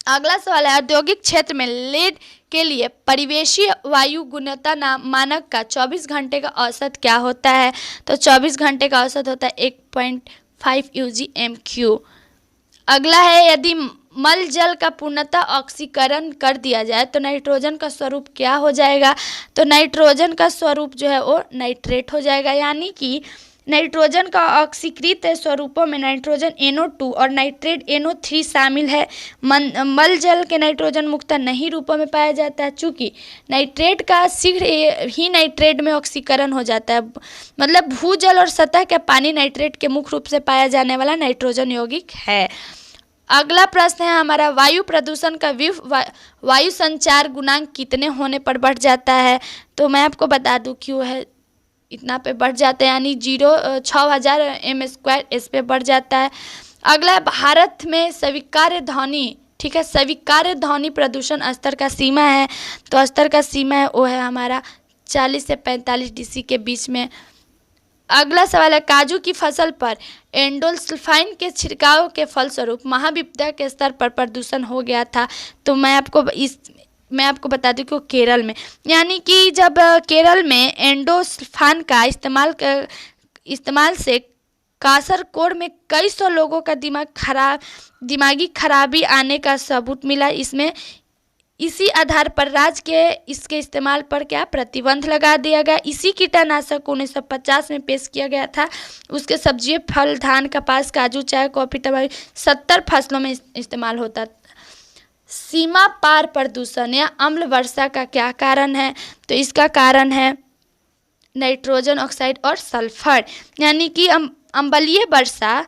अगला सवाल है औद्योगिक क्षेत्र में लेड के लिए परिवेशीय वायु गुणवत्ता मानक का 24 घंटे का औसत क्या होता है, तो 24 घंटे का औसत होता है 1.5 UG/MQ। अगला है यदि मल जल का पूर्णतः ऑक्सीकरण कर दिया जाए तो नाइट्रोजन का स्वरूप क्या हो जाएगा, तो नाइट्रोजन का स्वरूप जो है वो नाइट्रेट हो जाएगा। यानी कि नाइट्रोजन का ऑक्सीकृत स्वरूपों में नाइट्रोजन NO2 और नाइट्रेट NO3 शामिल है। मल जल के नाइट्रोजन मुक्तः नहीं रूपों में पाया जाता है, चूँकि नाइट्रेट का शीघ्र ही नाइट्रेट में ऑक्सीकरण हो जाता है। मतलब भूजल और सतह के पानी नाइट्रेट के मुख्य रूप से पाया जाने वाला नाइट्रोजन यौगिक है। अगला प्रश्न है हमारा वायु प्रदूषण का वायु संचार गुणांक कितने होने पर बढ़ जाता है, तो मैं आपको बता दूं क्यों है इतना पे बढ़ जाता है, यानी 6000 m² इस पे बढ़ जाता है। अगला भारत में स्वीकार्य ध्वनि, ठीक है, स्वीकार्य ध्वनि प्रदूषण स्तर का सीमा है, तो स्तर का सीमा है वो है हमारा 40 से 45 dB के बीच में। अगला सवाल है काजू की फसल पर एंडोसल्फाइन के छिड़काव के फलस्वरूप महाविपदा के स्तर पर प्रदूषण हो गया था, तो मैं आपको बता दूं कि केरल में, यानी कि जब केरल में एंडोसल्फान का इस्तेमाल से कासरकोड में कई सौ लोगों का दिमागी खराबी आने का सबूत मिला। इसी आधार पर राज्य के इसके इस्तेमाल पर क्या प्रतिबंध लगा दिया गया। इसी कीटनाशक 1950 में पेश किया गया था। उसके सब्जी, फल, धान, कपास, काजू, चाय, कॉफी, तंबाकू 70 फसलों में इस्तेमाल होता। सीमा पार प्रदूषण या अम्ल वर्षा का क्या कारण है, तो इसका कारण है नाइट्रोजन ऑक्साइड और सल्फर। यानी कि अम्लीय वर्षा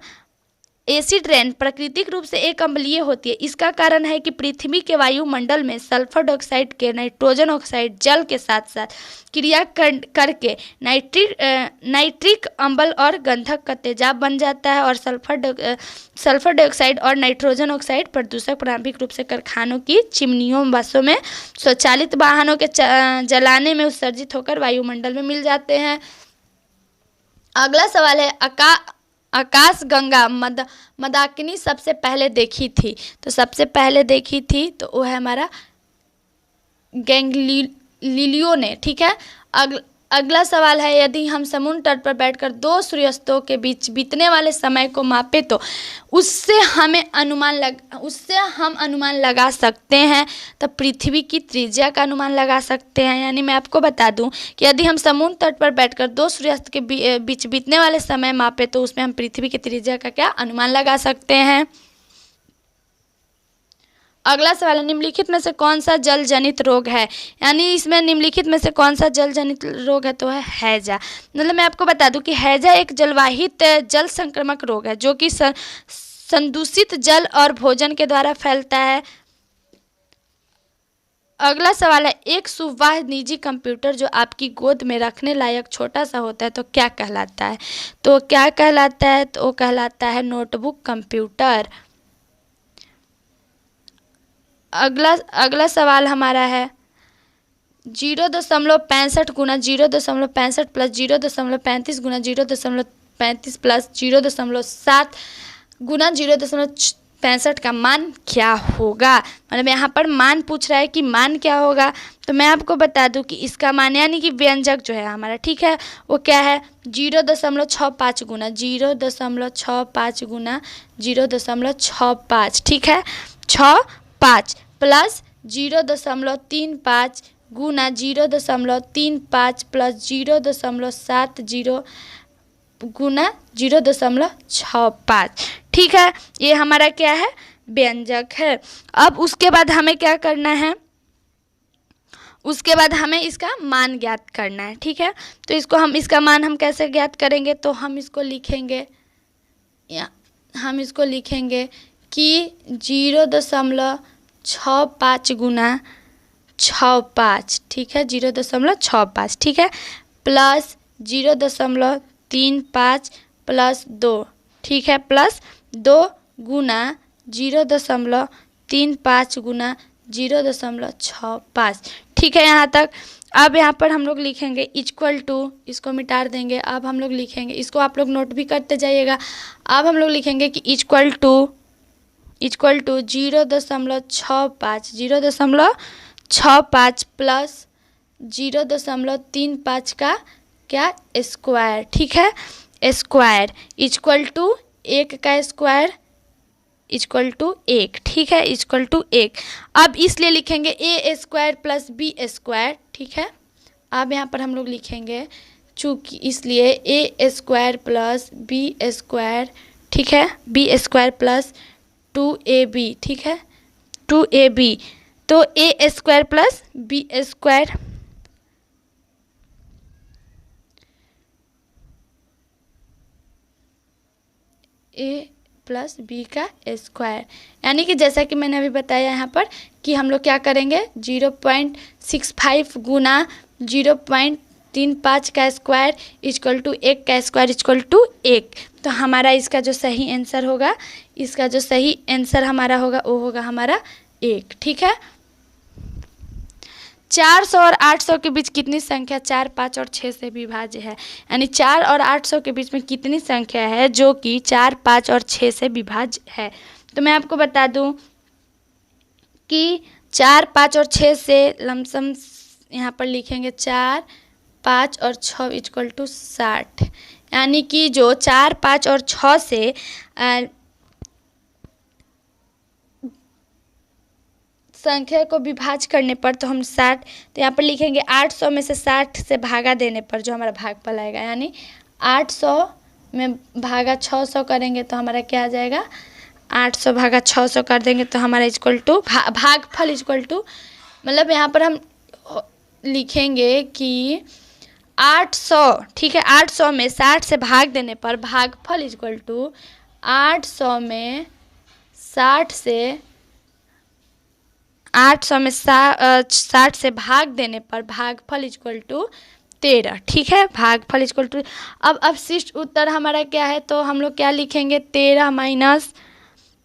एसिड रेन प्राकृतिक रूप से एक अम्लीय होती है। इसका कारण है कि पृथ्वी के वायुमंडल में सल्फर डाइऑक्साइड के नाइट्रोजन ऑक्साइड जल के साथ साथ क्रिया करके नाइट्रिक अम्ल और गंधक का तेजाब बन जाता है, और सल्फर डाइऑक्साइड और नाइट्रोजन ऑक्साइड प्रदूषक प्रारंभिक रूप से कारखानों की चिमनियों, बसों में, स्वचालित वाहनों के जलाने में उत्सर्जित होकर वायुमंडल में मिल जाते हैं। अगला सवाल है आकाशगंगा मंदाकिनी सबसे पहले देखी थी। तो सबसे पहले देखी थी तो वो है हमारा गैलीलियो ने। ठीक है। अगला सवाल है, यदि हम समुद्र तट पर बैठकर दो सूर्यास्तों के बीच बीतने वाले समय को मापे तो उससे हम अनुमान लगा सकते हैं। तो पृथ्वी की त्रिज्या का अनुमान लगा सकते हैं। यानी मैं आपको बता दूं कि यदि हम समुद्र तट पर बैठकर दो सूर्यास्त के बीच बीतने वाले समय मापे तो उसमें हम पृथ्वी की त्रिज्या का क्या अनुमान लगा सकते हैं। अगला सवाल है, निम्नलिखित में से कौन सा जल जनित रोग है। यानी इसमें निम्नलिखित में से कौन सा जल जनित रोग है, तो है हैजा। मतलब मैं आपको बता दूं कि हैजा एक जलवाहित जल संक्रामक रोग है जो कि संदूषित जल और भोजन के द्वारा फैलता है। अगला सवाल है, एक सुविधा निजी कंप्यूटर जो आपकी गोद में रखने लायक छोटा सा होता है तो क्या कहलाता है। तो क्या कहलाता है, तो कहलाता है नोटबुक कंप्यूटर। अगला सवाल हमारा है 0.65 गुना 0.65 प्लस 0.35 गुना 0.35 प्लस 0.7 गुना 0.65 का मान क्या होगा। मतलब यहाँ पर मान पूछ रहा है कि मान क्या होगा। तो मैं आपको बता दूं कि इसका मान यानी कि व्यंजक जो है हमारा, ठीक है, वो क्या है 0.65 गुना 0.65 गुना 0.65, ठीक है, 65 प्लस 0.35 गुना 0.35 प्लस 0.70 गुना 0.65, ठीक है। ये हमारा क्या है, व्यंजक है। अब उसके बाद हमें क्या करना है, उसके बाद हमें इसका मान ज्ञात करना है, ठीक है। तो इसका मान हम कैसे ज्ञात करेंगे, तो हम इसको लिखेंगे कि 0.65 गुना 65, ठीक है, 0.65, ठीक है, प्लस 0.35 प्लस 2, ठीक है, प्लस 2 गुना 0.35 गुना 0.65, ठीक है यहाँ तक। अब यहाँ पर हम लोग लिखेंगे इक्वल टू, इसको मिटा देंगे। अब हम लोग लिखेंगे, इसको आप लोग नोट भी करते जाइएगा। अब हम लोग लिखेंगे कि इक्वल टू 0.65 प्लस 0.35 का क्या स्क्वायर, ठीक है, स्क्वायर इक्वल टू 1 का स्क्वायर इक्वल टू 1, ठीक है, इक्वल टू 1। अब इसलिए लिखेंगे ए स्क्वायर प्लस बी स्क्वायर, ठीक है। अब यहाँ पर हम लोग लिखेंगे चूँकि इसलिए ए स्क्वायर प्लस बी स्क्वायर, ठीक है, बी स्क्वायर प्लस 2ab, ठीक है, 2ab। तो ए स्क्वायर प्लस बी स्क्वायर ए प्लस बी का स्क्वायर, यानी कि जैसा कि मैंने अभी बताया यहाँ पर कि हम लोग क्या करेंगे 0.65 गुना 0.35 का स्क्वायर इक्वल टू 1 का स्क्वायर इक्वल टू 1। तो हमारा इसका जो सही आंसर होगा, इसका जो सही आंसर हमारा होगा वो होगा हमारा 1, ठीक है। 400 और 800 के बीच कितनी संख्या 4, 5 और 6 से विभाज्य है। यानी 4 और 800 के बीच में कितनी संख्या है जो कि 4, 5 और 6 से विभाज्य है। तो मैं आपको बता दूं कि 4, 5 और 6 से लमसम यहाँ पर लिखेंगे 4, 5 और 6 इक्वल टू 60। यानी कि जो 4, 5 और 6 से संख्या को विभाज्य करने पर तो हम 60, तो यहाँ पर लिखेंगे 800 में से 60 से भागा देने पर जो हमारा भागफल आएगा, यानी 800 में भागा 600 करेंगे तो हमारा क्या आ जाएगा, 800 भागा 600 कर देंगे तो हमारा इक्वल टू भागफल इक्वल टू, मतलब यहाँ पर हम लिखेंगे कि 800, ठीक है, 800 में 60 से भाग देने पर भागफल इक्वल टू 800 में 60 से भाग देने पर भागफल इक्वल टू 13, ठीक है, भागफल इक्वल टू। अब अवशिष्ट उत्तर हमारा क्या है, तो हम लोग क्या लिखेंगे, 13 माइनस,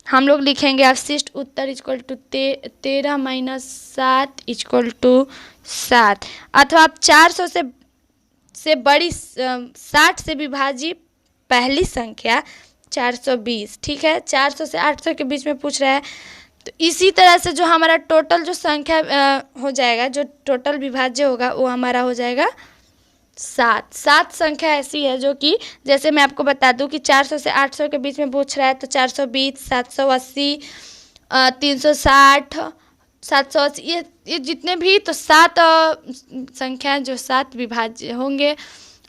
हम लोग लिखेंगे अवशिष्ट उत्तर equal to 13 minus 7 equal to 7, अथवा आप 400 से बड़ी 60 से विभाजित पहली संख्या 420, ठीक है, 400 से 800 के बीच में पूछ रहा है। तो इसी तरह से जो हमारा टोटल जो संख्या हो जाएगा, जो टोटल विभाज्य होगा वो हमारा हो जाएगा 7 संख्या ऐसी है जो कि, जैसे मैं आपको बता दूं कि 400 से 800 के बीच में पूछ रहा है, तो 420, 780, 360, 780, ये जितने भी, तो 7 संख्याएं जो 7 विभाज्य होंगे।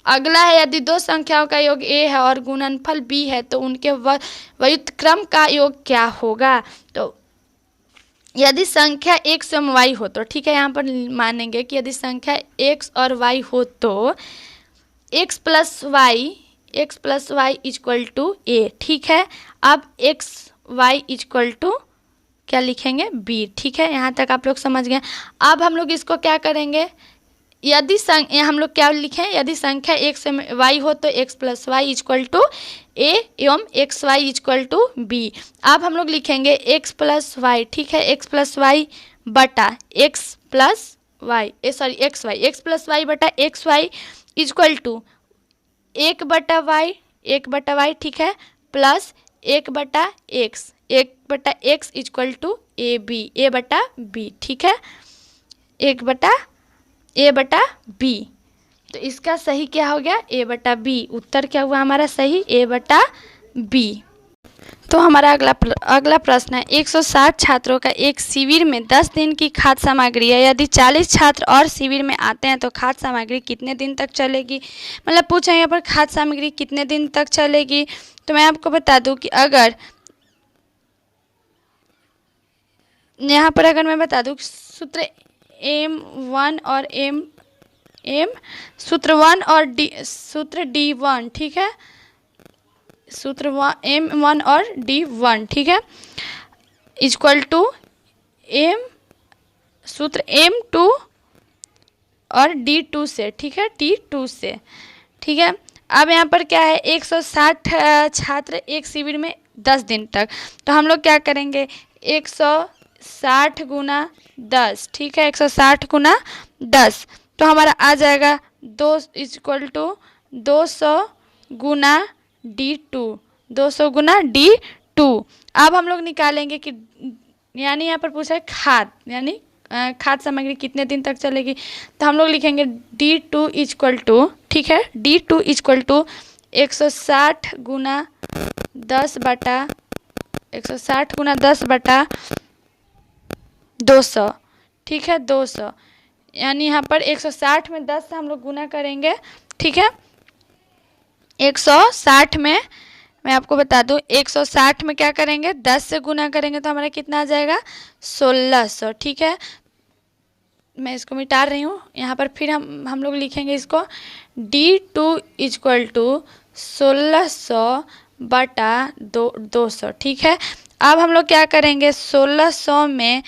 अगला है, यदि दो संख्याओं का योग a है और गुणनफल b है तो उनके व्युत्क्रम का योग क्या होगा। तो यदि संख्या x एवं y हो तो, ठीक है, यहाँ पर मानेंगे कि यदि संख्या x और y हो तो x plus Y equal to a, ठीक है। अब x y इक्वल टू क्या लिखेंगे, b, ठीक है, यहाँ तक आप लोग समझ गए। अब हम लोग इसको क्या करेंगे, यदि हम लोग क्या लिखें, यदि संख्या x एवं y हो तो x plus Y equal to a एवं X Y equal to b। अब हम लोग लिखेंगे x प्लस वाई, ठीक है, x प्लस वाई बटा X plus Y, X plus Y बटा X Y equal to 1/y, ठीक है, plus 1/x equal to a बटा b, ठीक है, a बटा b। तो इसका सही क्या हो गया, a बटा b। उत्तर क्या हुआ हमारा सही, a बटा b। तो हमारा अगला प्रश्न है, 160 छात्रों का एक शिविर में 10 दिन की खाद्य सामग्री है, यदि 40 छात्र और शिविर में आते हैं तो खाद्य सामग्री कितने दिन तक चलेगी। मतलब पूछा यहाँ पर खाद्य सामग्री कितने दिन तक चलेगी। तो मैं आपको बता दूं कि अगर यहाँ पर अगर मैं बता दूं सूत्र M1 और सूत्र D1, ठीक है, सूत्र M1 और D1, ठीक है, इक्वल टू सूत्र M2 और D2 से, ठीक है, D2 से, ठीक है। अब यहाँ पर क्या है, 160 छात्र एक शिविर में 10 दिन तक, तो हम लोग क्या करेंगे, 160 गुना 10, ठीक है, 160 गुना 10, तो हमारा आ जाएगा 2 इक्वल टू 200 गुना D2 अब हम लोग निकालेंगे कि, यानी यहाँ पर पूछा है खाद, यानी खाद्य सामग्री कितने दिन तक चलेगी। तो हम लोग लिखेंगे D2 इक्वल टू, ठीक है, D2 इक्वल टू 160 गुना 10 बटा 200, ठीक है, 200, यानी यहाँ पर 160 में 10 से हम लोग गुना करेंगे, ठीक है। 160 में मैं आपको बता दूं, 160 में क्या करेंगे, 10 से गुना करेंगे तो हमारा कितना आ जाएगा, 1600, ठीक है। मैं इसको मिटा रही हूँ, यहाँ पर फिर हम लोग लिखेंगे इसको D2 इक्वल टू 1600 बटा 200, ठीक है। अब हम लोग क्या करेंगे, 1600 में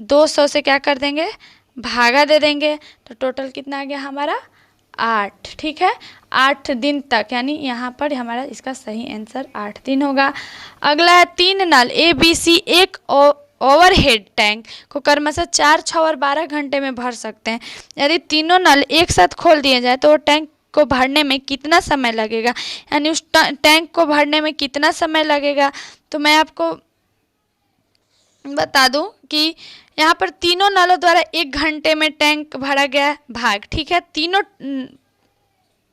200 से क्या कर देंगे, भागा दे देंगे, तो टोटल कितना आ गया हमारा 8, ठीक है, 8 दिन तक, यानी यहाँ पर हमारा इसका सही आंसर 8 दिन होगा। अगला है, 3 नल ABC एक ओवरहेड टैंक को क्रमशः 4, 6 और 12 घंटे में भर सकते हैं। यदि तीनों नल एक साथ खोल दिए जाए तो वो टैंक को भरने में कितना समय लगेगा, यानी उस टैंक को भरने में कितना समय लगेगा। तो मैं आपको बता दूं कि यहाँ पर तीनों नलों द्वारा 1 घंटे में टैंक भरा गया भाग, ठीक है,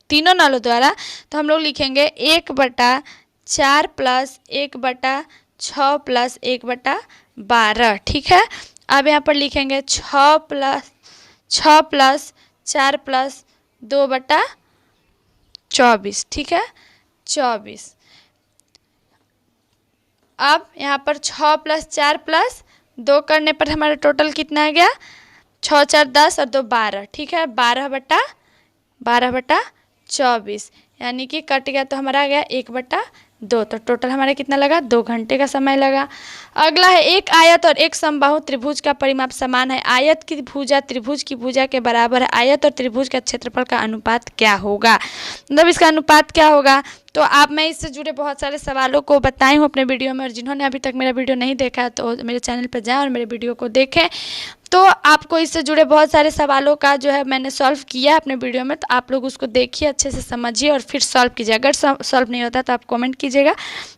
तीनों नलों द्वारा। तो हम लोग लिखेंगे 1/4 प्लस 1/6 प्लस 1/12, ठीक है। अब यहाँ पर लिखेंगे 6 प्लस 4 प्लस 2/24, ठीक है, 24। अब यहाँ पर 6 प्लस 4 प्लस 2 करने पर हमारा टोटल कितना आ गया, 6 4 10 और 2 12, ठीक है, 12/12, 12/24, यानी कि कट गया तो हमारा आ गया 1/2। तो टोटल हमारा कितना लगा, 2 घंटे का समय लगा। अगला है एक आयत और एक समबाहु त्रिभुज का परिमाप समान है, आयत की भुजा त्रिभुज की भुजा के बराबर है, आयत और त्रिभुज का क्षेत्रफल का अनुपात क्या होगा। मतलब इसका अनुपात क्या होगा, तो आप मैं इससे जुड़े बहुत सारे सवालों को बताई हूँ अपने वीडियो में, और जिन्होंने अभी तक मेरा वीडियो नहीं देखा है तो मेरे चैनल पर जाएं और मेरे वीडियो को देखें। तो आपको इससे जुड़े बहुत सारे सवालों का जो है मैंने सॉल्व किया है अपने वीडियो में, तो आप लोग उसको देखिए, अच्छे से समझिए और फिर सॉल्व कीजिए। अगर सॉल्व नहीं होता तो आप कमेंट कीजिएगा,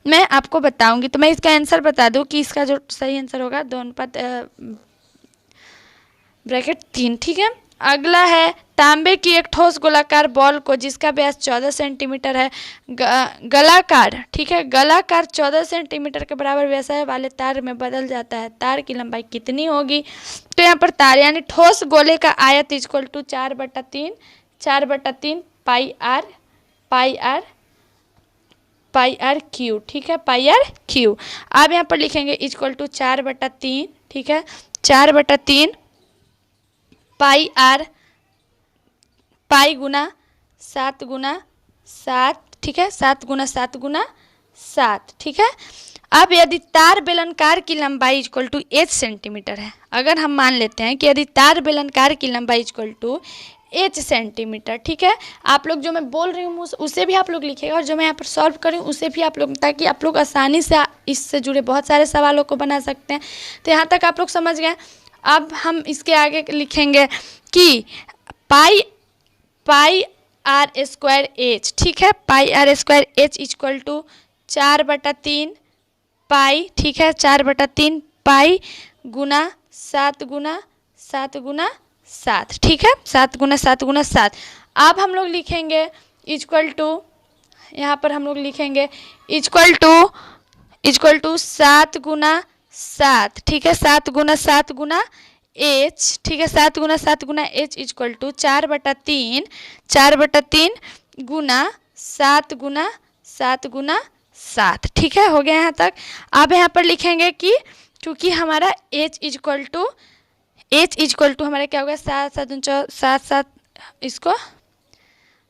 मैं आपको बताऊंगी। तो मैं इसका आंसर बता दूं कि इसका जो सही आंसर होगा 2:3, ठीक है। अगला है तांबे की एक ठोस गोलाकार बॉल को जिसका व्यास 14 सेंटीमीटर है, गलाकार, ठीक है, गलाकार 14 सेंटीमीटर के बराबर व्यास वाले तार में बदल जाता है, तार की लंबाई कितनी होगी। तो यहाँ पर तार यानी ठोस गोले का आयत equal to 4/3 pi R cube, ठीक है, पाई आर क्यू। आप यहाँ पर लिखेंगे इक्वल टू 4/3, ठीक है, 4/3 पाई आर, पाई गुना 7 ठीक है, 7 ठीक है। अब यदि तार बेलनकार की लंबाई इक्वल टू h सेंटीमीटर है, अगर हम मान लेते हैं कि यदि तार बेलनकार की लंबाई इक्वल टू h सेंटीमीटर, ठीक है, आप लोग जो मैं बोल रही हूँ उसे भी आप लोग लिखिएगा और जो मैं यहाँ पर सॉल्व करी हूँ उसे भी आप लोग, ताकि आप लोग आसानी से इससे जुड़े बहुत सारे सवालों को बना सकते हैं। तो यहाँ तक आप लोग समझ गए। अब हम इसके आगे लिखेंगे कि पाई आर स्क्वायर एच, ठीक है, pi R square H equal to 4/3 pi, ठीक है, 4/3 पाई गुना 7 गुना 7, ठीक है, 7 गुना 7। अब हम लोग लिखेंगे इक्वल टू, यहाँ पर हम लोग लिखेंगे इक्वल टू 7 गुना 7, ठीक है, 7 गुना 7 गुना एच, ठीक है, 7 गुना 7 गुना एच इक्वल टू 4/3 गुना 7 गुना 7, ठीक है, हो गया यहाँ तक। अब यहाँ पर लिखेंगे कि क्योंकि हमारा h इक्वल टू हमारा क्या होगा, 7 इसको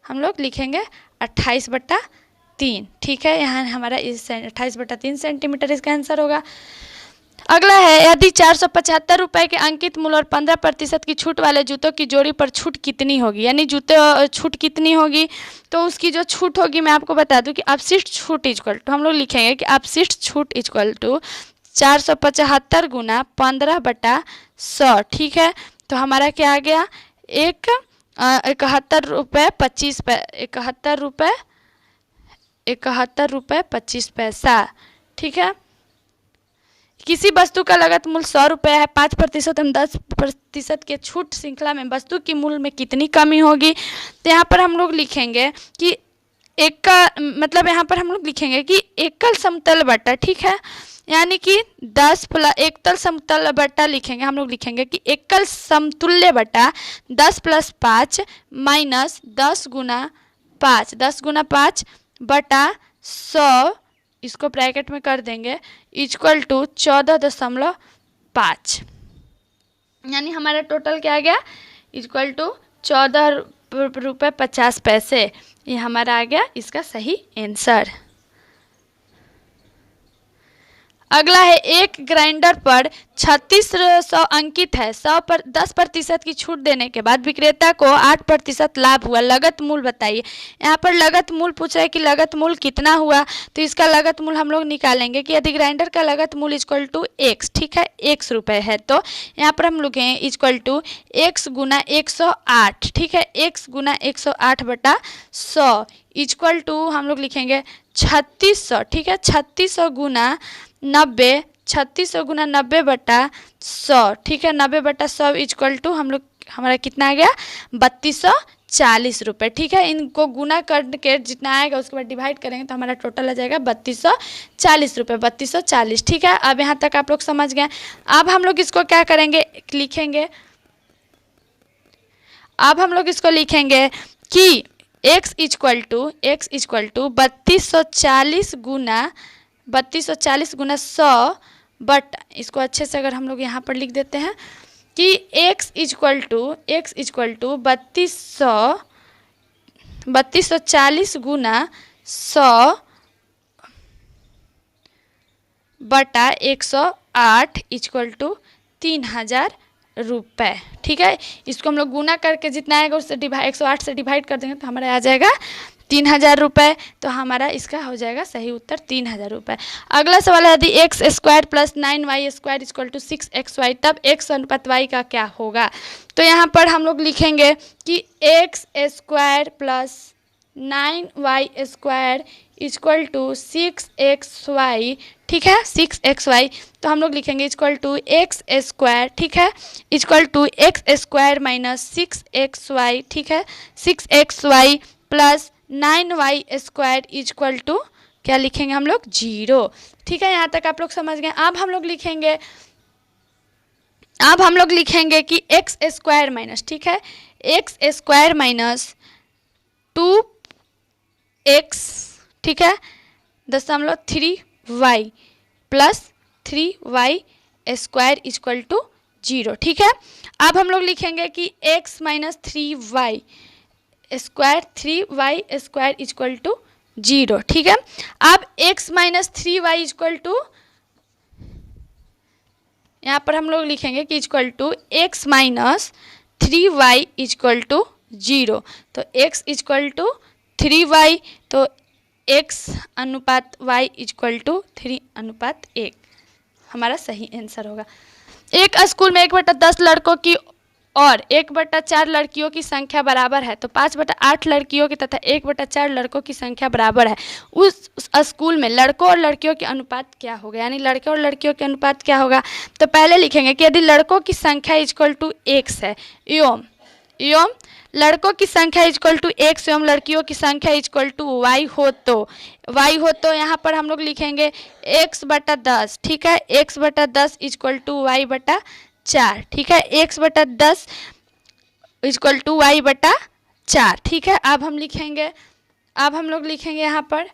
हम लोग लिखेंगे 28/3, ठीक है, यहाँ हमारा 28/3 सेंटीमीटर इसका आंसर होगा। अगला है यदि 475 रुपये के अंकित मूल्य और 15% की छूट वाले जूतों की जोड़ी पर छूट कितनी होगी, यानी जूते छूट कितनी होगी, तो उसकी जो छूट होगी मैं आपको बता दूं कि अपशिष्ट छूट इक्वल टू हम लोग लिखेंगे कि अपशिष्ट छूट इक्वल टू 475 गुना 15/100, ठीक है। तो हमारा क्या आ गया, 71 रुपये 25 पैसा, ठीक है। किसी वस्तु का लागत मूल्य 100 रुपये है, 5% हम 10% के छूट श्रृंखला में वस्तु की मूल्य में कितनी कमी होगी। तो यहाँ पर हम लोग लिखेंगे कि यहाँ पर हम लोग लिखेंगे कि एकल समतल बट्टा, ठीक है, यानी कि 10 प्लस एकतल समतल बट्टा लिखेंगे, हम लोग लिखेंगे कि एकल समतुल्य बट्टा 10 + 5 माइनस 10 गुना 5 बटा 100, इसको ब्रैकेट में कर देंगे इक्वल टू 14.5, यानी हमारा टोटल क्या आ गया, इक्वल टू 14 रुपये 50 पैसे। ये हमारा आ गया इसका सही आंसर। अगला है एक ग्राइंडर पर 3600 अंकित है, 10% की छूट देने के बाद विक्रेता को 8% लाभ हुआ, लागत मूल्य बताइए। यहाँ पर लागत मूल्य पूछ रहा है कि लागत मूल्य कितना हुआ, तो इसका लागत मूल्य हम लोग निकालेंगे कि यदि ग्राइंडर का लागत मूल्य इक्वल टू x, ठीक है, x रुपये है, तो यहाँ पर हम लोग हैं इक्वल टू x गुना 108, ठीक है, x गुना 108/100 इक्वल टू हम लोग लिखेंगे 3600, ठीक है, 3600 गुना 90, 3600 गुना 90/100, ठीक है, 90/100 इक्वल टू हम लोग हमारा कितना आ गया 3240 रुपये, ठीक है। इनको गुना करके जितना आएगा उसके बाद डिवाइड करेंगे तो हमारा टोटल आ जाएगा 3240 रुपये, 3240, ठीक है। अब यहाँ तक आप लोग समझ गए। अब हम लोग इसको क्या करेंगे, लिखेंगे, अब हम लोग इसको लिखेंगे कि x इक्वल टू 3240 गुना 100 बट इसको अच्छे से अगर हम लोग यहाँ पर लिख देते हैं कि x इक्वल टू 3200 3240 गुना 100 बटा 108 इक्वल टू 3000 रुपये। ठीक है, इसको हम लोग गुना करके जितना आएगा उससे 108 से डिवाइड कर देंगे तो हमारा आ जाएगा 3000 रुपये। तो हमारा इसका हो जाएगा सही उत्तर 3000 रुपये। अगला सवाल है यदि X square plus 9y square equal to 6xy तब x अनुपात y का क्या होगा। तो यहाँ पर हम लोग लिखेंगे कि X square plus 9y square equal to 6xy। ठीक है, 6xy तो हम लोग लिखेंगे इक्वल टू एक्स स्क्वायर। ठीक है, equal to X square minus 6xy। ठीक है, 6xy plus 9y square equal to क्या लिखेंगे हम लोग 0। ठीक है, यहाँ तक आप लोग समझ गए। अब हम लोग लिखेंगे कि एक्स स्क्वायर माइनस, ठीक है, एक्स स्क्वायर माइनस 2x, ठीक है, 3y plus 3y square equal to 0। ठीक है, अब हम लोग लिखेंगे कि x minus 3y square equal to 0। ठीक है, अब x minus 3y equal to, यहाँ पर हम लोग लिखेंगे कि equal to x minus 3y equal to 0। तो x इक्वल टू 3y, तो x अनुपात y इक्वल टू 3:1 हमारा सही आंसर होगा। एक स्कूल में 1/10 लड़कों की और 1/4 लड़कियों की संख्या बराबर है तो 5/8 लड़कियों की तथा 1/4 लड़कों की संख्या बराबर है। उस स्कूल में लड़कों और लड़कियों के अनुपात क्या होगा, यानी लड़के और लड़कियों के अनुपात क्या होगा। तो पहले लिखेंगे कि यदि लड़कों की संख्या इक्वल टू x है एवं लड़कों की संख्या इक्वल टू x एवं लड़कियों की संख्या इक्वल टू y हो तो यहाँ पर हम लोग लिखेंगे x/10। ठीक है, x/10 इक्वल टू y/4। ठीक है, x/10 इक्वल टू y/4। ठीक है, अब हम लोग लिखेंगे यहाँ पर,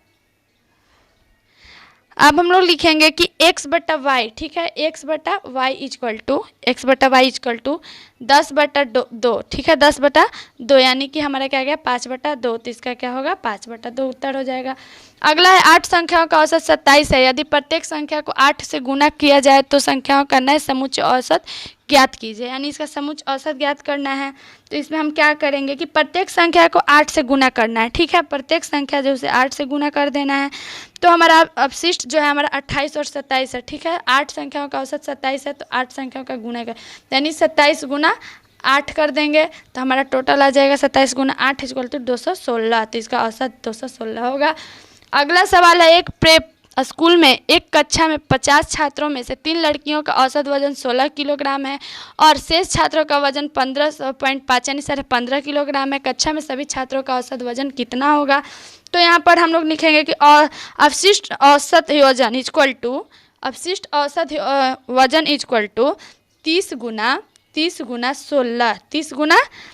अब हम लोग लिखेंगे कि x/y। ठीक है, x/y इक्वल टू 10/2। ठीक है, 10/2 यानी कि हमारा क्या गया 5/2। तो इसका क्या होगा 5/2 उत्तर हो जाएगा। अगला है 8 संख्याओं का औसत 27 है। यदि प्रत्येक संख्या को 8 से गुना किया जाए तो संख्याओं का नए समूचे औसत ज्ञात कीजिए, यानी इसका समूच औसत ज्ञात करना है। तो इसमें हम क्या करेंगे कि प्रत्येक संख्या को 8 से गुना करना है। ठीक है, प्रत्येक संख्या जो उसे 8 से गुना कर देना है। तो हमारा अवशिष्ट जो है हमारा 28 और 27 है। ठीक है, 8 संख्याओं का औसत 27 है तो 8 संख्याओं का गुना कर, यानी 27 गुना 8 कर देंगे तो हमारा टोटल आ जाएगा 27 गुना 8 इक्वल टू 216। तो इसका औसत 216 होगा। अगला सवाल है, एक प्रेप स्कूल में एक कक्षा में 50 छात्रों में से 3 लड़कियों का औसत वजन 16 किलोग्राम है और शेष छात्रों का वजन 15.5 यानी 15.5 किलोग्राम है। कक्षा में सभी छात्रों का औसत वजन कितना होगा। तो यहाँ पर हम लोग लिखेंगे कि अवशिष्ट औसत वजन इक्वल टू वजन इक्वल टू 30 गुना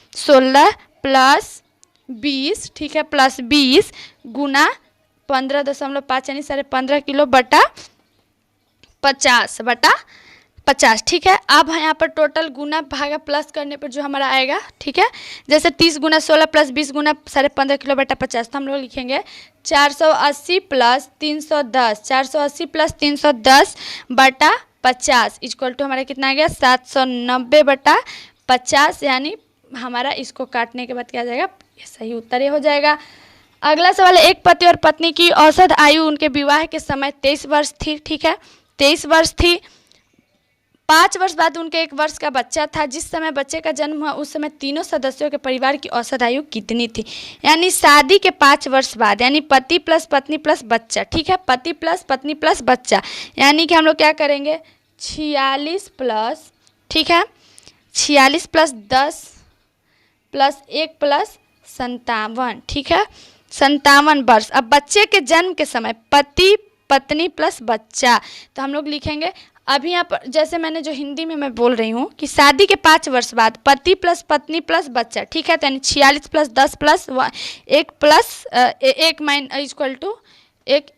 16 प्लस 20। ठीक है, प्लस 20 गुना 15.5 यानी 15.5 किलो बटा 50। ठीक है, अब यहाँ पर टोटल गुना भागा प्लस करने पर जो हमारा आएगा, ठीक है, जैसे 30 गुना 16 प्लस 20 गुना 15.5 किलो बटा 50। तो हम लोग लिखेंगे 480 प्लस 310 480 प्लस 310 बटा 50 इक्वल टू हमारा कितना आ गया 790 बटा 50। यानी हमारा इसको काटने के बाद क्या आ जाएगा, सही उत्तर ये हो जाएगा। अगला सवाल है, एक पति और पत्नी की औसत आयु उनके विवाह के समय 23 वर्ष थी। ठीक है, 23 वर्ष थी। 5 वर्ष बाद उनके 1 वर्ष का बच्चा था। जिस समय बच्चे का जन्म हुआ उस समय तीनों सदस्यों के परिवार की औसत आयु कितनी थी। यानी शादी के 5 वर्ष बाद, यानी पति प्लस पत्नी प्लस बच्चा। ठीक है, पति प्लस पत्नी प्लस बच्चा, यानी कि हम लोग क्या करेंगे 46 प्लस, ठीक है, 46 प्लस 10 प्लस 1 प्लस 57। ठीक है, 57 वर्ष। अब बच्चे के जन्म के समय पति पत्नी प्लस बच्चा, तो हम लोग लिखेंगे अभी यहाँ पर जैसे मैंने जो हिंदी में मैं बोल रही हूँ कि शादी के 5 वर्ष बाद पति प्लस पत्नी प्लस बच्चा। ठीक है, तो यानी 46 plus 10 plus 1 plus 1 minus equal to 1।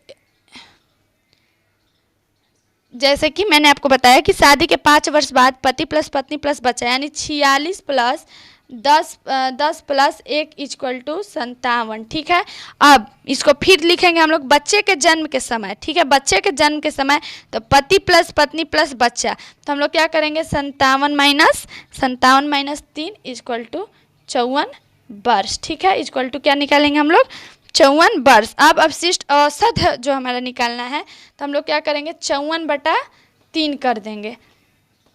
जैसे कि मैंने आपको बताया कि शादी के 5 वर्ष बाद पति प्लस पत्नी प्लस बच्चा, यानी 46 प्लस 10 प्लस 1 इक्वल टू 57। ठीक है, अब इसको फिर लिखेंगे हम लोग बच्चे के जन्म के समय। ठीक है, बच्चे के जन्म के समय तो पति प्लस पत्नी प्लस बच्चा, तो हम लोग क्या करेंगे 57 माइनस 3 इक्वल टू 54 वर्ष। ठीक है, इक्वल टू क्या निकालेंगे हम लोग 54 वर्ष। अब अवशिष्ट औसत जो हमारा निकालना है तो हम लोग क्या करेंगे 54/3 कर देंगे,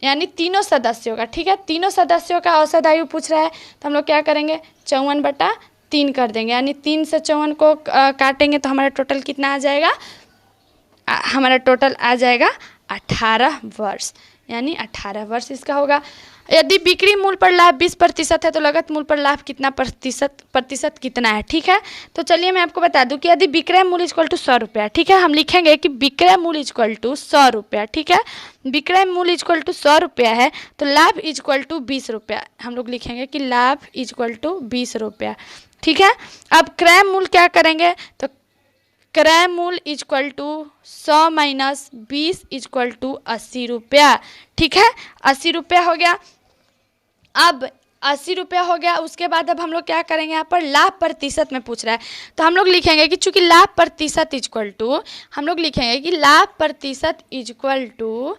यानी तीनों सदस्यों का। ठीक है, तीनों सदस्यों का औसत आयु पूछ रहा है तो हम लोग क्या करेंगे 54/3 कर देंगे, यानी 3 से 54 को काटेंगे तो हमारा टोटल कितना आ जाएगा, हमारा टोटल आ जाएगा 18 वर्ष, यानी 18 वर्ष इसका होगा। यदि बिक्री मूल्य पर लाभ 20% है तो लागत मूल्य पर लाभ कितना प्रतिशत कितना है। ठीक है, तो चलिए मैं आपको बता दूं कि यदि विक्रय मूल्य इक्वल टू 100 रुपया, ठीक है, हम लिखेंगे कि विक्रय मूल्य इक्वल टू 100 रुपया। ठीक है, विक्रय मूल्य इक्वल टू 100 रुपया है तो लाभ इक्वल टू 20 रुपया, हम लोग लिखेंगे कि लाभ इक्वल टू 20 रुपया। ठीक है, अब क्रय मूल्य क्या करेंगे तो क्रय मूल्य equal to 100 minus 20 equal to 80 रुपया। ठीक है, 80 रुपया हो गया। अब 80 रुपया हो गया, उसके बाद अब हम लोग क्या करेंगे, यहाँ पर लाभ प्रतिशत में पूछ रहा है तो हम लोग लिखेंगे कि चूंकि लाभ प्रतिशत इक्वल टू, हम लोग लिखेंगे कि लाभ प्रतिशत इक्वल टू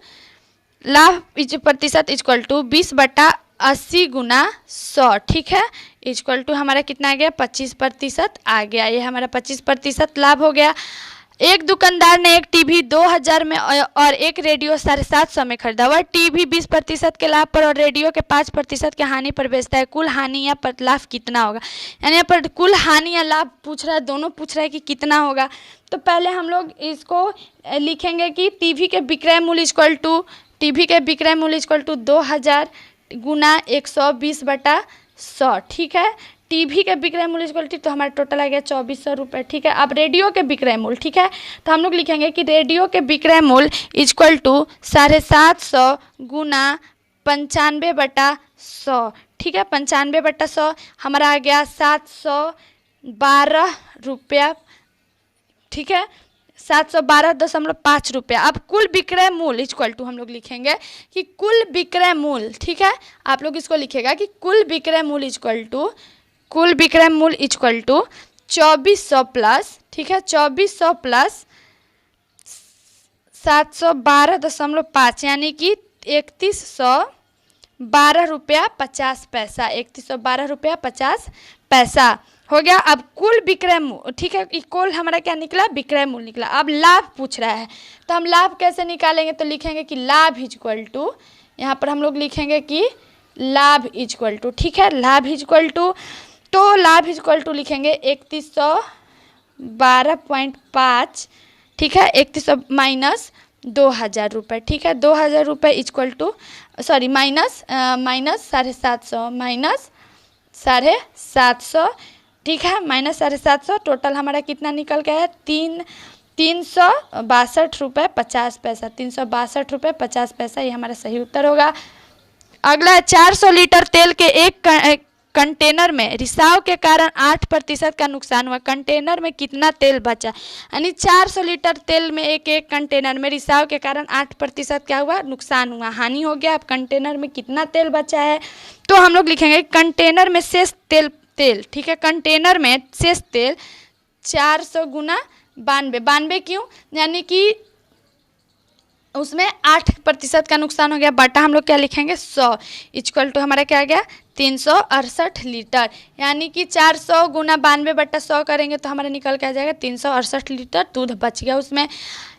20/80 गुना 100। ठीक है, इक्वल टू हमारा कितना आ गया 25% आ गया, ये हमारा 25% लाभ हो गया। एक दुकानदार ने एक टीवी 2000 में और एक रेडियो 750 में खरीदा। वह टीवी 20% के लाभ पर और रेडियो के 5% के हानि पर बेचता है। कुल हानि या लाभ कितना होगा, यानी यहाँ पर कुल हानि या लाभ पूछ रहा है, दोनों पूछ रहा है कि कितना होगा। तो पहले हम लोग इसको लिखेंगे कि टीवी के विक्रय मूल्य इक्वल टू 2000 गुना 120/100। ठीक है, टीवी के विक्रय मूल्य इक्वल टू, तो हमारा टोटल आ गया 2400 रुपये। ठीक है, अब रेडियो के विक्रय मूल्य, ठीक है, तो हम लोग लिखेंगे कि रेडियो के विक्रय मूल्य इक्वल टू 750 गुना 95/100। ठीक है, 95/100 हमारा आ गया 712 रुपया। ठीक है, 712.5 रुपया। अब कुल विक्रय मूल्य इक्वल टू हम लोग लिखेंगे कि कुल विक्रय मूल्य, ठीक है, आप लोग इसको लिखेगा कि कुल विक्रय मूल्य इक्वल टू 2400 प्लस, ठीक है, 2400 प्लस 712.5, यानी कि 3112 रुपया 50 पैसा, 3112 रुपया 50 पैसा हो गया। अब कुल विक्रय मूल्य, ठीक है, कुल हमारा क्या निकला विक्रय मूल्य निकला। अब लाभ पूछ रहा है तो हम लाभ कैसे निकालेंगे, तो लिखेंगे कि लाभ इक्वल टू, यहाँ पर हम लोग लिखेंगे कि लाभ इक्वल टू, ठीक है, लाभ इक्वल टू, तो लाभ इक्वल टू लिखेंगे 3112.5, ठीक है, 3100 माइनस 2000 रुपये। ठीक है, 2000 रुपये इक्वल टू माइनस 750 माइनस 750, ठीक है, माइनस 750, टोटल हमारा कितना निकल गया है 362 रुपये 50 पैसा, 362 रुपये 50 पैसा, ये हमारा सही उत्तर होगा। अगला 400 लीटर तेल के एक कंटेनर में रिसाव के कारण 8% का नुकसान हुआ। कंटेनर में कितना तेल बचा, यानी 400 लीटर तेल में एक कंटेनर में रिसाव के कारण 8% क्या हुआ, नुकसान हुआ, हानि हो गया। अब कंटेनर में कितना तेल बचा है तो हम लोग लिखेंगे कंटेनर में शेष तेल, ठीक है, कंटेनर में शेष तेल 400 गुना 92 क्यों, यानी कि उसमें 8% का नुकसान हो गया, बटा हम लोग क्या लिखेंगे 100 इक्वल टू हमारा क्या आ गया 368 लीटर, यानी कि 400 गुना 92/100 करेंगे तो हमारा निकल के आ जाएगा 368 लीटर दूध बच गया उसमें।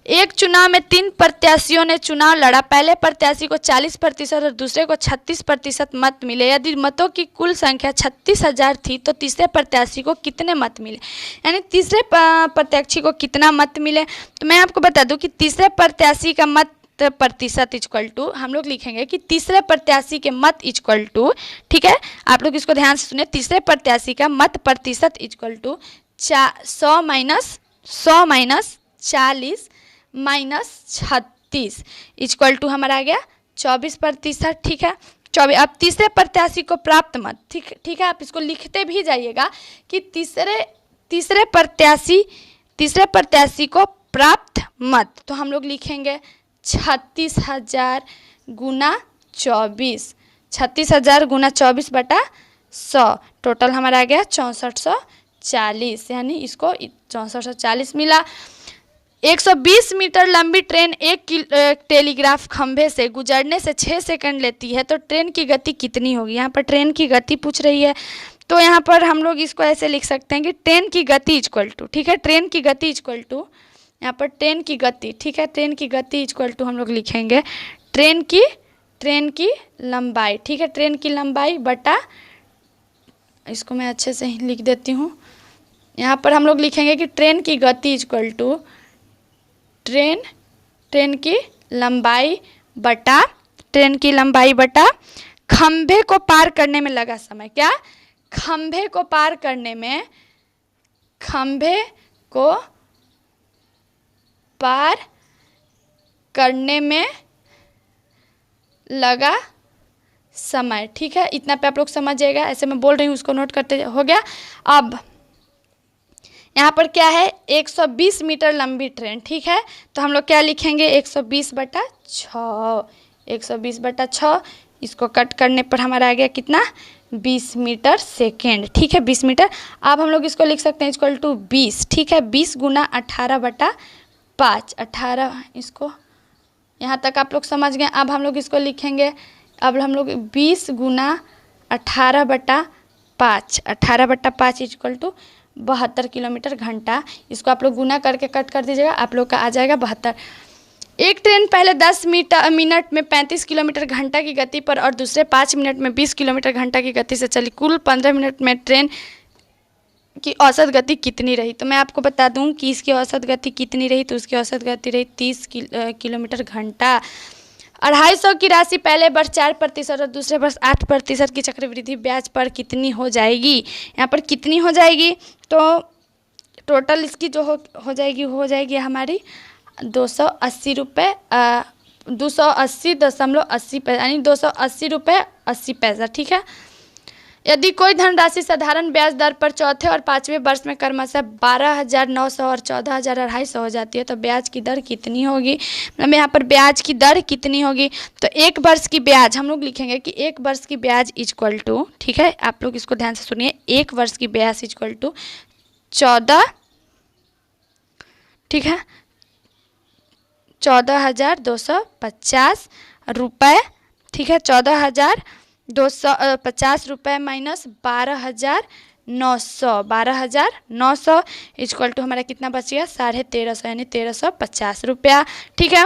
एक चुनाव में 3 प्रत्याशियों ने चुनाव लड़ा। पहले प्रत्याशी को 40% और दूसरे को 36% मत मिले। यदि मतों की कुल संख्या 36,000 थी तो तीसरे प्रत्याशी को कितने मत मिले, यानी तीसरे प्रत्याशी को कितना मत मिले। तो मैं आपको बता दूं कि तीसरे प्रत्याशी का मत प्रतिशत इक्वल टू, हम लोग लिखेंगे कि तीसरे प्रत्याशी के मत इक्वल टू, ठीक है, आप लोग इसको ध्यान से सुनिए, तीसरे प्रत्याशी का मत प्रतिशत equal to 100 minus 40 minus 36 equal to हमारा आ गया 24%। ठीक है, 24। अब तीसरे प्रत्याशी को प्राप्त मत, ठीक है, आप इसको लिखते भी जाइएगा कि तीसरे प्रत्याशी को प्राप्त मत, तो हम लोग लिखेंगे 36,000 गुना 24, 36,000 गुना 24 बटा 100, टोटल हमारा आ गया 6440, यानी इसको 6440 मिला। 120 मीटर लंबी ट्रेन एक टेलीग्राफ खंभे से गुजरने से 6 सेकंड लेती है, तो ट्रेन की गति कितनी होगी। यहाँ पर ट्रेन की गति पूछ रही है, तो यहाँ पर हम लोग इसको ऐसे लिख सकते हैं कि ट्रेन की गति इक्वल टू, ठीक है, ट्रेन की गति इक्वल टू, यहाँ पर ट्रेन की गति, ठीक है, ट्रेन की गति इक्वल टू हम लोग लिखेंगे ट्रेन की लंबाई, ठीक है, ट्रेन की लंबाई बटा, इसको मैं अच्छे से ही लिख देती हूँ। यहाँ पर हम लोग लिखेंगे कि ट्रेन की गति इक्वल टू ट्रेन की लंबाई बटा खंभे को पार करने में लगा समय। क्या? खंभे को पार करने में लगा समय, ठीक है, इतना पे आप लोग समझ जाएगा, ऐसे मैं बोल रही हूँ उसको नोट करते, हो गया। अब यहाँ पर क्या है, 120 मीटर लंबी ट्रेन, ठीक है, तो हम लोग क्या लिखेंगे 120/6, इसको कट करने पर हमारा आ गया कितना 20 मीटर सेकेंड, ठीक है, 20 मीटर। अब हम लोग इसको लिख सकते हैं इक्वल टू 20, ठीक है, 20 गुना 18/5, 18, इसको यहाँ तक आप लोग समझ गए। अब हम लोग इसको लिखेंगे, अब हम लोग 20 गुना 18/5, 18/5 इक्वल टू 72 किलोमीटर घंटा। इसको आप लोग गुना करके कट कर दीजिएगा, आप लोग का आ जाएगा 72। एक ट्रेन पहले 10 मिनट में 35 किलोमीटर घंटा की गति पर और दूसरे 5 मिनट में 20 किलोमीटर घंटा की गति से चली, कुल 15 मिनट में ट्रेन की औसत गति कितनी रही। तो मैं आपको बता दूं कि इसकी औसत गति कितनी रही, तो उसकी औसत गति रही 30 किलोमीटर घंटा। 250 की राशि पहले वर्ष 4% और दूसरे वर्ष 8% की चक्रवृद्धि ब्याज पर कितनी हो जाएगी। यहाँ पर कितनी हो जाएगी, तो टोटल इसकी जो हो जाएगी हमारी 280 रुपये 280.80 पैसा, यानी 280 रुपये 80 पैसा, ठीक है। यदि कोई धनराशि साधारण ब्याज दर पर चौथे और 5वें वर्ष में क्रमशः 12,900 और 14,250 हो जाती है, तो ब्याज की दर कितनी होगी। मतलब यहाँ पर ब्याज की दर कितनी होगी, तो एक वर्ष की ब्याज हम लोग लिखेंगे कि एक वर्ष की ब्याज इक्वल टू, ठीक है, आप लोग इसको ध्यान से सुनिए, एक वर्ष की ब्याज इक्वल टू 14, ठीक है, 14,250 रुपये, ठीक है, 14,250 रुपये माइनस 12,900 इक्वल टू हमारा कितना बच गया 1350, यानी 1350 रुपया, ठीक है।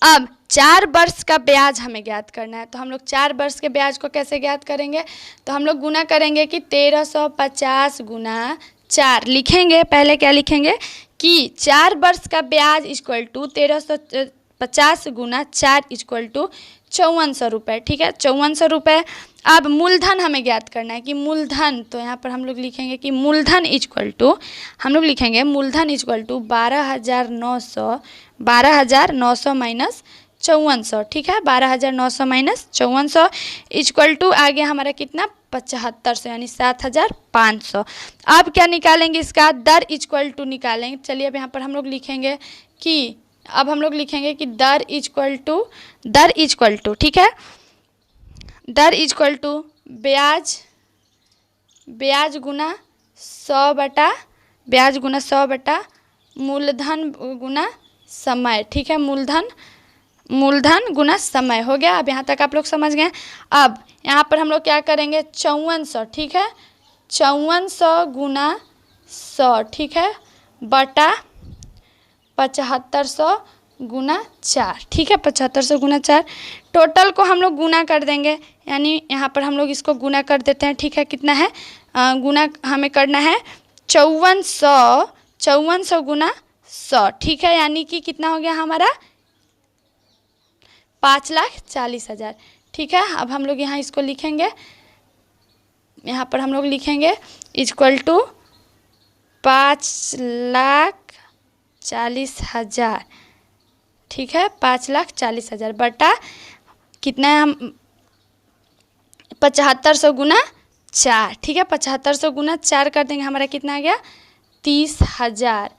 अब 4 वर्ष का ब्याज हमें ज्ञात करना है, तो हम लोग 4 वर्ष के ब्याज को कैसे ज्ञात करेंगे, तो हम लोग गुना करेंगे कि 1350 गुना 4 लिखेंगे। पहले क्या लिखेंगे कि 4 वर्ष का ब्याज इक्वल टू 1350 गुना 4 इक्वल टू 5400 रुपये, ठीक है, 5400 रुपये। अब मूलधन हमें ज्ञात करना है कि मूलधन, तो यहाँ पर हम लोग लिखेंगे कि मूलधन इक्वल टू 12,900 माइनस 5400, ठीक है, 12,900 माइनस 5400 इक्वल टू आ गया हमारा कितना 7500, यानी 7,500। अब क्या निकालेंगे, इसका दर इक्वल टू निकालेंगे। चलिए अब यहाँ पर हम लोग लिखेंगे कि दर इक्वल टू, ठीक है, दर इक्वल टू ब्याज गुना 100 बटा मूलधन गुना समय, ठीक है, मूलधन गुना समय हो गया। अब यहाँ तक आप लोग समझ गए। अब यहाँ पर हम लोग क्या करेंगे 5400, ठीक है, 5400 गुना 100, ठीक है, बटा 7500 गुना 4, ठीक है, 7500 गुना 4, टोटल को हम लोग गुना कर देंगे, यानी यहाँ पर हम लोग इसको गुना कर देते हैं, ठीक है, कितना है गुना हमें करना है 5400 गुना 100, ठीक है, यानी कि कितना हो गया हमारा 5,40,000, ठीक है। अब हम लोग यहाँ इसको लिखेंगे, यहाँ पर हम लोग लिखेंगे इक्वल टू 5,40,000, ठीक है, 5,40,000 बटा कितना है हम 7500 गुना 4, ठीक है, 7500 गुना 4 कर देंगे, हमारा कितना आ गया 30,000,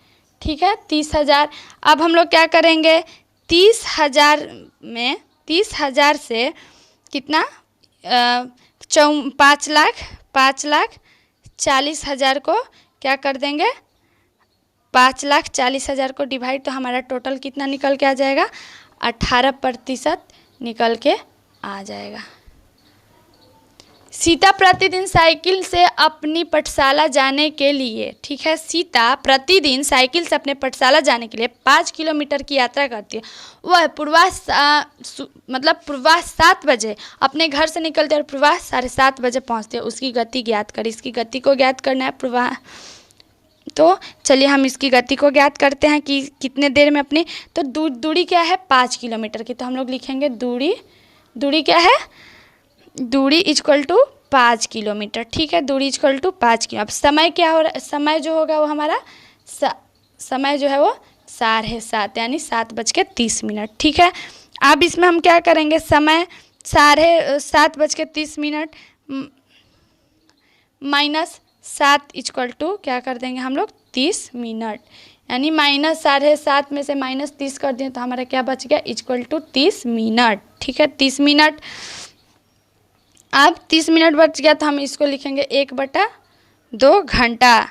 ठीक है, 30,000। अब हम लोग क्या करेंगे 30,000 में 30,000 से कितना 5,40,000 को क्या कर देंगे, 5,40,000 को डिवाइड, तो हमारा टोटल कितना निकल के आ जाएगा, 18% निकल के आ जाएगा। सीता प्रतिदिन साइकिल से अपनी पाठशाला जाने के लिए, ठीक है, सीता प्रतिदिन साइकिल से अपने पाठशाला जाने के लिए 5 किलोमीटर की यात्रा करती है। वह पूर्वाह 7 बजे अपने घर से निकलते और पूर्वाह 7:30 बजे पहुंचते हैं। उसकी गति ज्ञात करें। इसकी गति को ज्ञात करना है पूर्वाह, तो चलिए हम इसकी गति को ज्ञात करते हैं कि कितने देर में अपनी, तो दूरी क्या है 5 किलोमीटर की, तो हम लोग लिखेंगे दूरी क्या है, दूरी इक्वल टू 5 किलोमीटर, ठीक है, दूरी इक्वल टू 5 किलो। अब समय क्या हो रहा है, समय जो होगा वो हमारा समय जो है वो 7:30 यानी 7:30, ठीक है। अब इसमें हम क्या करेंगे, समय 7:30 माइनस 7 इक्वल टू क्या कर देंगे हम लोग 30 मिनट, यानी -7:30 में से -30 कर दें तो हमारा क्या बच गया, इक्वल टू 30 मिनट, ठीक है, 30 मिनट। अब 30 मिनट बच गया तो हम इसको लिखेंगे 1/2 घंटा,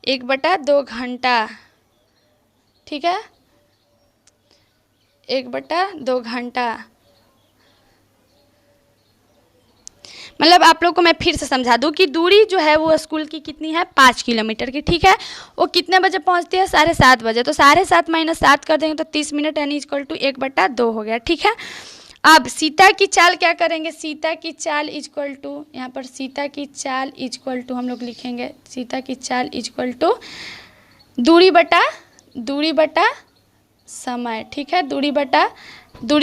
1/2 घंटा, ठीक है, 1/2 घंटा। मतलब आप लोग को मैं फिर से समझा दूं कि दूरी जो है वो स्कूल की कितनी है, 5 किलोमीटर की, ठीक है। वो कितने बजे पहुंचती है, 7:30 बजे, तो 7:30 - 7 कर देंगे तो 30 मिनट यानी इक्वल टू 1/2 हो गया, ठीक है। अब सीता की चाल क्या करेंगे, सीता की चाल इक्वल टू, यहाँ पर सीता की चाल इक्वल टू हम लोग लिखेंगे, सीता की चाल इक्वल टू दूरी बटा समय, ठीक है, दूरी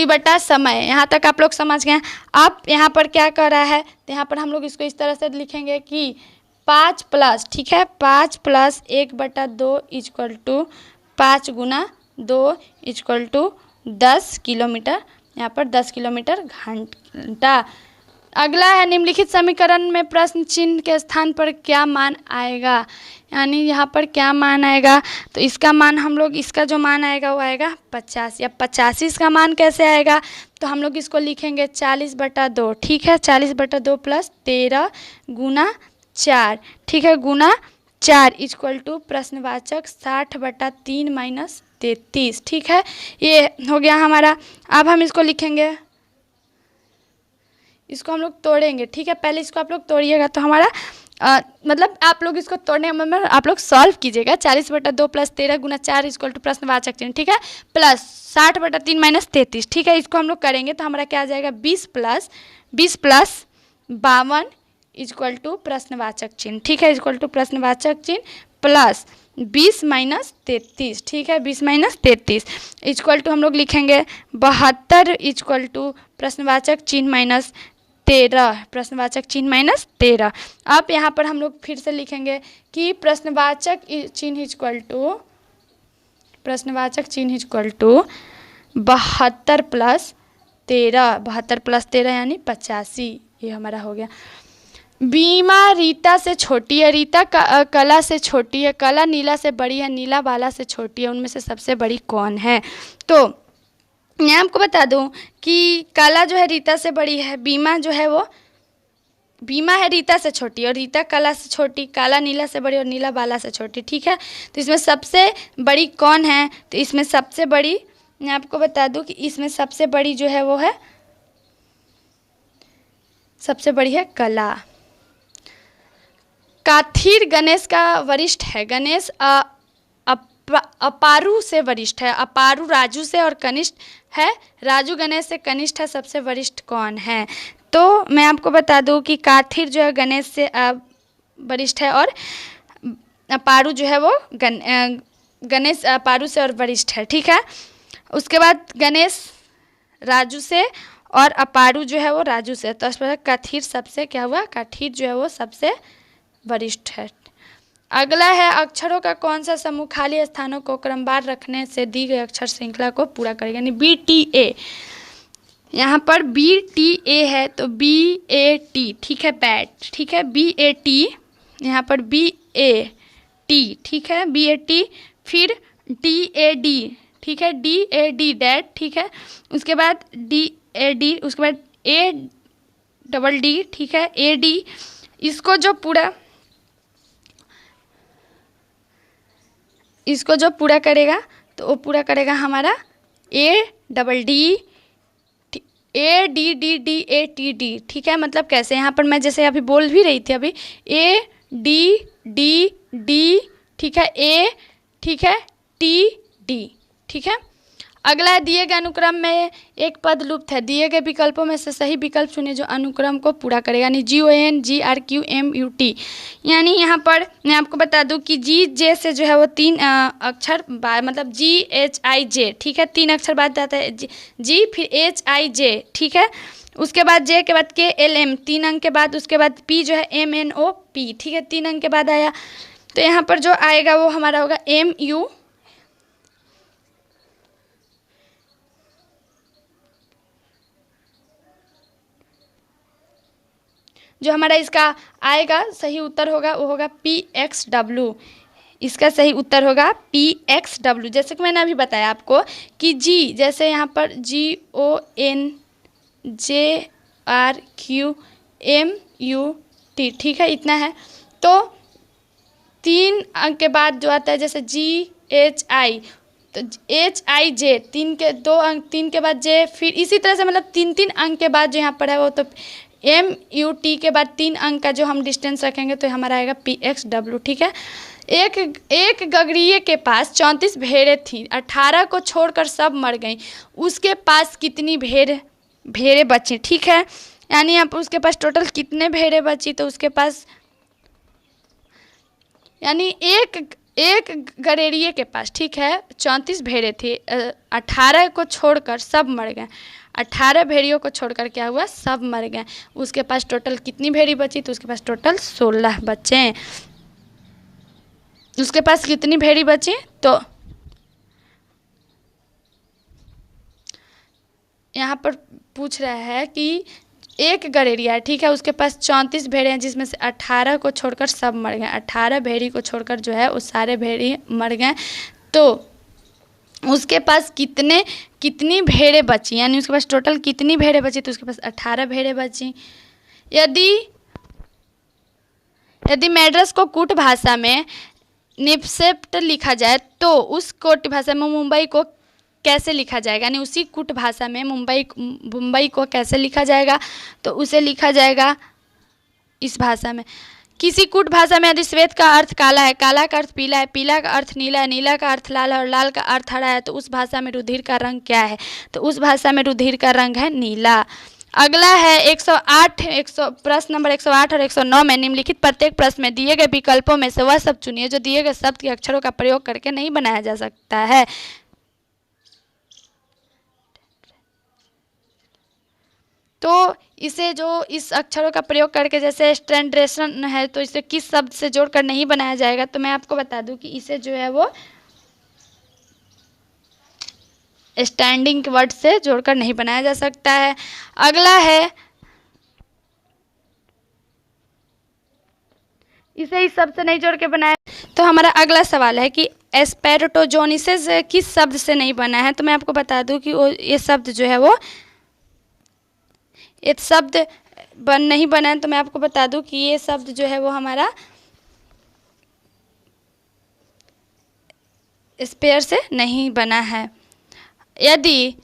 बटा समय। यहाँ तक आप लोग समझ गए। अब यहाँ पर क्या कर रहा है, तो यहाँ पर हम लोग इसको इस तरह से लिखेंगे कि 5 प्लस, ठीक है, 5 प्लस 1/2 इक्वल टू 5 गुना 2 इक्वल टू 10 किलोमीटर, यहाँ पर 10 किलोमीटर घंटा। अगला है निम्नलिखित समीकरण में प्रश्न चिन्ह के स्थान पर क्या मान आएगा, यानी यहाँ पर क्या मान आएगा, तो इसका मान हम लोग, इसका जो मान आएगा वो आएगा 85। अब 85 इसका मान कैसे आएगा, तो हम लोग इसको लिखेंगे 40/2, ठीक है, 40/2 प्लस 13 गुना 4, ठीक है, गुना 4 इक्वल टू प्रश्नवाचक 60/3 माइनस 33, ठीक है, ये हो गया हमारा। अब हम इसको लिखेंगे, इसको हम लोग तोड़ेंगे, ठीक है, पहले इसको आप लोग तोड़िएगा तो हमारा मतलब आप लोग इसको तोड़ने में आप लोग सॉल्व कीजिएगा। 40/2 प्लस 13 गुना 4 इक्वल टू प्रश्नवाचक चिन्ह, ठीक है, प्लस 60/3 माइनस 33, ठीक है, इसको हम लोग करेंगे तो हमारा क्या आ जाएगा 20 प्लस 52 इक्वल टू प्रश्नवाचक चिन्ह, ठीक है, इक्वल टू प्रश्नवाचक चिन्ह प्लस 20 माइनस 33, ठीक है, 20 माइनस 33 इक्वल टू हम लोग लिखेंगे 72 इक्वल टू प्रश्नवाचक चिन्ह माइनस 13, प्रश्नवाचक चिन्ह माइनस 13। अब यहाँ पर हम लोग फिर से लिखेंगे कि प्रश्नवाचक चिन्ह इक्वल टू 72 प्लस 13 यानी 85, ये हमारा हो गया। बीमा रीता से छोटी है, रीता कला से छोटी है, कला नीला से बड़ी है, नीला बाला से छोटी है, उनमें से सबसे बड़ी कौन है। तो मैं आपको बता दूं कि कला जो है रीता से बड़ी है, बीमा जो है वो बीमा है रीता से छोटी और रीता कला से छोटी, काला नीला से बड़ी और नीला बाला से छोटी, ठीक है। तो इसमें सबसे बड़ी कौन है, तो इसमें सबसे बड़ी मैं आपको बता दूं कि इसमें सबसे बड़ी जो है वो है, सबसे बड़ी है कला। काथिर गणेश का वरिष्ठ है, गणेश अपारू से वरिष्ठ है, अपारू राजू से और कनिष्ठ है, राजू गणेश से कनिष्ठ है, सबसे वरिष्ठ कौन है। तो मैं आपको बता दूं कि काथिर जो है गणेश से वरिष्ठ है और अपारू जो है वो गणेश अपारू से और वरिष्ठ है, ठीक है। उसके बाद गणेश राजू से और अपारू जो है वो राजू से, तो इस पर काथिर सबसे क्या हुआ, काथिर जो है वो सबसे वरिष्ठ है। अगला है अक्षरों का कौन सा समूह खाली स्थानों को क्रमवार रखने से दी गई अक्षर श्रृंखला को पूरा करेगा, यानी BTA। यहाँ पर BTA है तो BAT, ठीक है, बैट, ठीक है, BAT, यहाँ पर BAT, ठीक है, BAT, फिर DAD, ठीक है, DAD डैट, ठीक है, उसके बाद DAD, उसके बाद डबल डी, ठीक है, ए डी। इसको जो पूरा करेगा तो वो पूरा करेगा हमारा A double D, A D D D A T D, ठीक है। मतलब कैसे, यहाँ पर मैं जैसे अभी बोल भी रही थी अभी, ए डी डी डी, ठीक है, ए, ठीक है, टी डी, ठीक है। अगला है दिए गए अनुक्रम में एक पद लुप्त है, दिए गए विकल्पों में से सही विकल्प चुने जो अनुक्रम को पूरा करेगा, यानी GON GRQ MUT। यानी यहाँ पर मैं आपको बता दूँ कि GJ से जो है वो 3 अक्षर मतलब GHIJ, ठीक है, 3 अक्षर बाद जाता है जी, फिर HIJ, ठीक है, उसके बाद J के बाद KLM 3 अंक के बाद, उसके बाद P जो है MNOP, ठीक है, 3 अंक के बाद आया। तो यहाँ पर जो आएगा वो हमारा होगा MU, जो हमारा इसका आएगा सही उत्तर होगा वो होगा PXW। इसका सही उत्तर होगा PXW। जैसे कि मैंने अभी बताया आपको कि जी, जैसे यहाँ पर GON JRQ MUT, ठीक है, इतना है। तो 3 अंक के बाद जो आता है जैसे GHI, तो HIJ 3 के 2 अंक, 3 के बाद J, फिर इसी तरह से मतलब 3 अंक के बाद जो यहाँ पर है वो तो MUT के बाद 3 अंक का जो हम डिस्टेंस रखेंगे तो हमारा आएगा PXW, ठीक है। एक गगरिये के पास 34 भेड़ें थीं, 18 को छोड़कर सब मर गईं, उसके पास कितनी भेड़ें बची, ठीक है। यानी यहाँ पर उसके पास टोटल कितने भेड़ें बची, तो उसके पास यानी एक गगरिये के पास, ठीक है, 34 भेड़ें थी, 18 को छोड़कर सब मर गए, 18 भेड़ियों को छोड़कर क्या हुआ, सब मर गए। उसके पास टोटल कितनी भेड़ी बची, तो उसके पास टोटल 16 बचे। उसके पास कितनी भेड़ी बची, तो यहाँ पर पूछ रहा है कि एक गड़ेरिया है, ठीक है, उसके पास 34 भेड़े हैं जिसमें से 18 को छोड़कर सब मर गए, 18 भेड़ी को छोड़कर जो है वो सारे भेड़ी मर गए। तो उसके पास कितनी भेड़ें बची, यानी उसके पास टोटल कितनी भेड़ें बची, तो उसके पास 18 भेड़ें बची। यदि मैड्रस को कूट भाषा में निपसेप्ट लिखा जाए तो उस कोट भाषा में मुंबई को कैसे लिखा जाएगा, यानी उसी कूट भाषा में मुंबई को कैसे लिखा जाएगा, तो उसे लिखा जाएगा इस भाषा में। किसी कूट भाषा में यदि श्वेत का अर्थ काला है, काला का अर्थ पीला है, पीला का अर्थ नीला है, नीला का अर्थ लाल है और लाल का अर्थ हरा है, तो उस भाषा में रुधिर का रंग क्या है, तो उस भाषा में रुधिर का रंग है नीला। अगला है 108 प्रश्न नंबर 108 और 109 में निम्नलिखित प्रत्येक प्रश्न में दिए गए विकल्पों में से वह शब्द चुनिए जो दिए गए शब्द के अक्षरों का प्रयोग करके नहीं बनाया जा सकता है। तो इसे जो इस अक्षरों का प्रयोग करके, जैसे स्टैंडर्डेशन है, तो इसे किस शब्द से जोड़कर नहीं बनाया जाएगा, तो मैं आपको बता दूं कि इसे जो है वो स्टैंडिंग वर्ड से जोड़कर नहीं बनाया जा सकता है। अगला है इसे इस शब्द से नहीं जोड़ के बनाया। तो हमारा अगला सवाल है कि एस्पेरोटोजोनिसिस किस शब्द से नहीं बना है, तो मैं आपको बता दूं कि वो ये शब्द जो है वो एक शब्द नहीं बना है, तो मैं आपको बता दूं कि ये शब्द जो है वो हमारा स्पेयर से नहीं बना है। यदि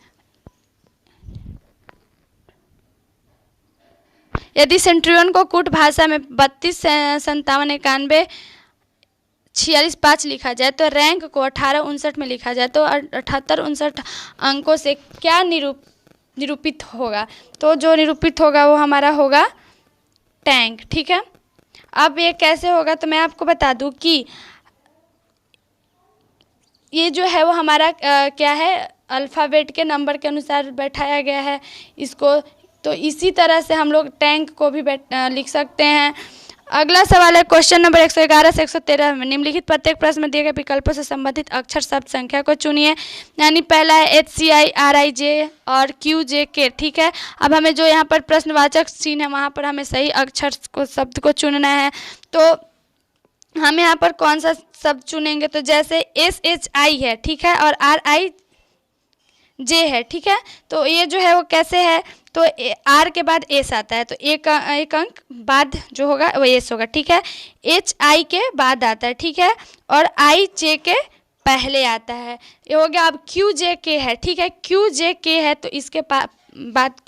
सेंट्रियन को कूट भाषा में 32 57 91 46 5 लिखा जाए तो रैंक को 18 59 में लिखा जाए तो 78 59 अंकों से क्या निरूपित होगा, तो जो निरूपित होगा वो हमारा होगा टैंक, ठीक है। अब ये कैसे होगा, तो मैं आपको बता दूं कि ये जो है वो हमारा क्या है, अल्फ़ाबेट के नंबर के अनुसार बैठाया गया है इसको, तो इसी तरह से हम लोग टैंक को भी लिख सकते हैं। अगला सवाल है क्वेश्चन नंबर 111 से 113 में निम्नलिखित प्रत्येक प्रश्न में दिए गए विकल्पों से संबंधित अक्षर शब्द संख्या को चुनिए। यानी पहला है HCI RIJ और QJK, ठीक है। अब हमें जो यहाँ पर प्रश्नवाचक चिन्ह है वहाँ पर हमें सही अक्षर को शब्द को चुनना है, तो हम यहाँ पर कौन सा शब्द चुनेंगे, तो जैसे SHI है, ठीक है, और जे है, ठीक है। तो ये जो है वो कैसे है, तो आर के बाद एस आता है, तो एक अंक बाद जो होगा वो एस होगा, ठीक है। एच आई के बाद आता है, ठीक है, और आई जे के पहले आता है, ये हो गया। अब क्यू जे के है, ठीक है, क्यू जे के है, तो इसके बाद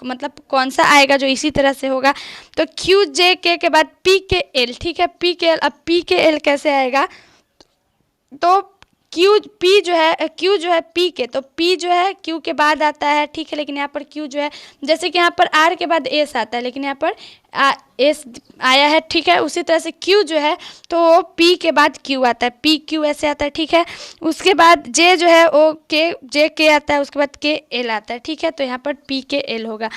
मतलब कौन सा आएगा जो इसी तरह से होगा, तो क्यू जे के बाद पी के एल, ठीक है, पी के एल। अब पी के एल कैसे आएगा, तो क्यू जो है पी के, तो पी जो है क्यू के बाद आता है, ठीक है, लेकिन यहाँ पर क्यू जो है, जैसे कि यहाँ पर आर के बाद एस आता है, लेकिन यहाँ पर एस आया है, ठीक है। उसी तरह से क्यू जो है तो पी के बाद क्यू आता है, पी क्यू ऐसे आता है, ठीक है। उसके बाद जे जो है वो के जे के आता है, उसके बाद के एल आता है, ठीक है। तो यहाँ पर पी के एल होगा।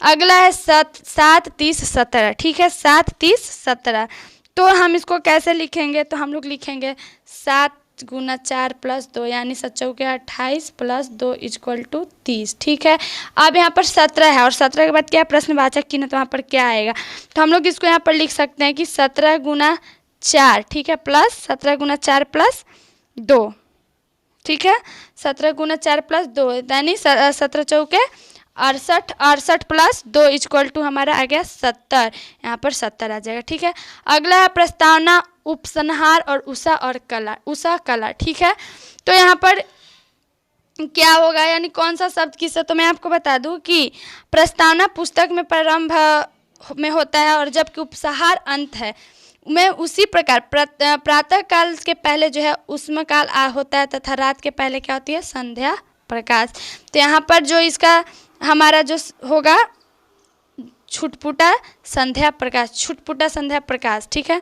अगला है 7 30 17, ठीक है, 7 30 17। तो हम इसको कैसे लिखेंगे, तो हम लोग लिखेंगे 7 गुना 4 प्लस 2 यानी 7 चौके 28 प्लस 2 इक्वल टू 30, ठीक है। अब यहाँ पर 17 है और 17 के बाद क्या प्रश्नवाचक चिन्ह, तो वहाँ पर क्या आएगा, तो हम लोग इसको यहाँ पर लिख सकते हैं कि 17 गुना 4, ठीक है, प्लस 17 गुना 4 प्लस 2, ठीक है, 17 गुना 4 प्लस 2 यानी 17 चौके 68, 68 प्लस 2 इक्वल टू हमारा आ गया 70, यहाँ पर 70 आ जाएगा, ठीक है। अगला है प्रस्तावना, उपसंहार और उषा कला, ठीक है। तो यहाँ पर क्या होगा, यानी कौन सा शब्द किससे, तो मैं आपको बता दूं कि प्रस्तावना पुस्तक में प्रारंभ में होता है और जबकि उपसंहार अंत है में, उसी प्रकार प्रातः काल के पहले जो है उष्म काल होता है तथा रात के पहले क्या होती है, संध्या प्रकाश। तो यहाँ पर जो इसका हमारा जो होगा छुटपुटा संध्या प्रकाश, ठीक है।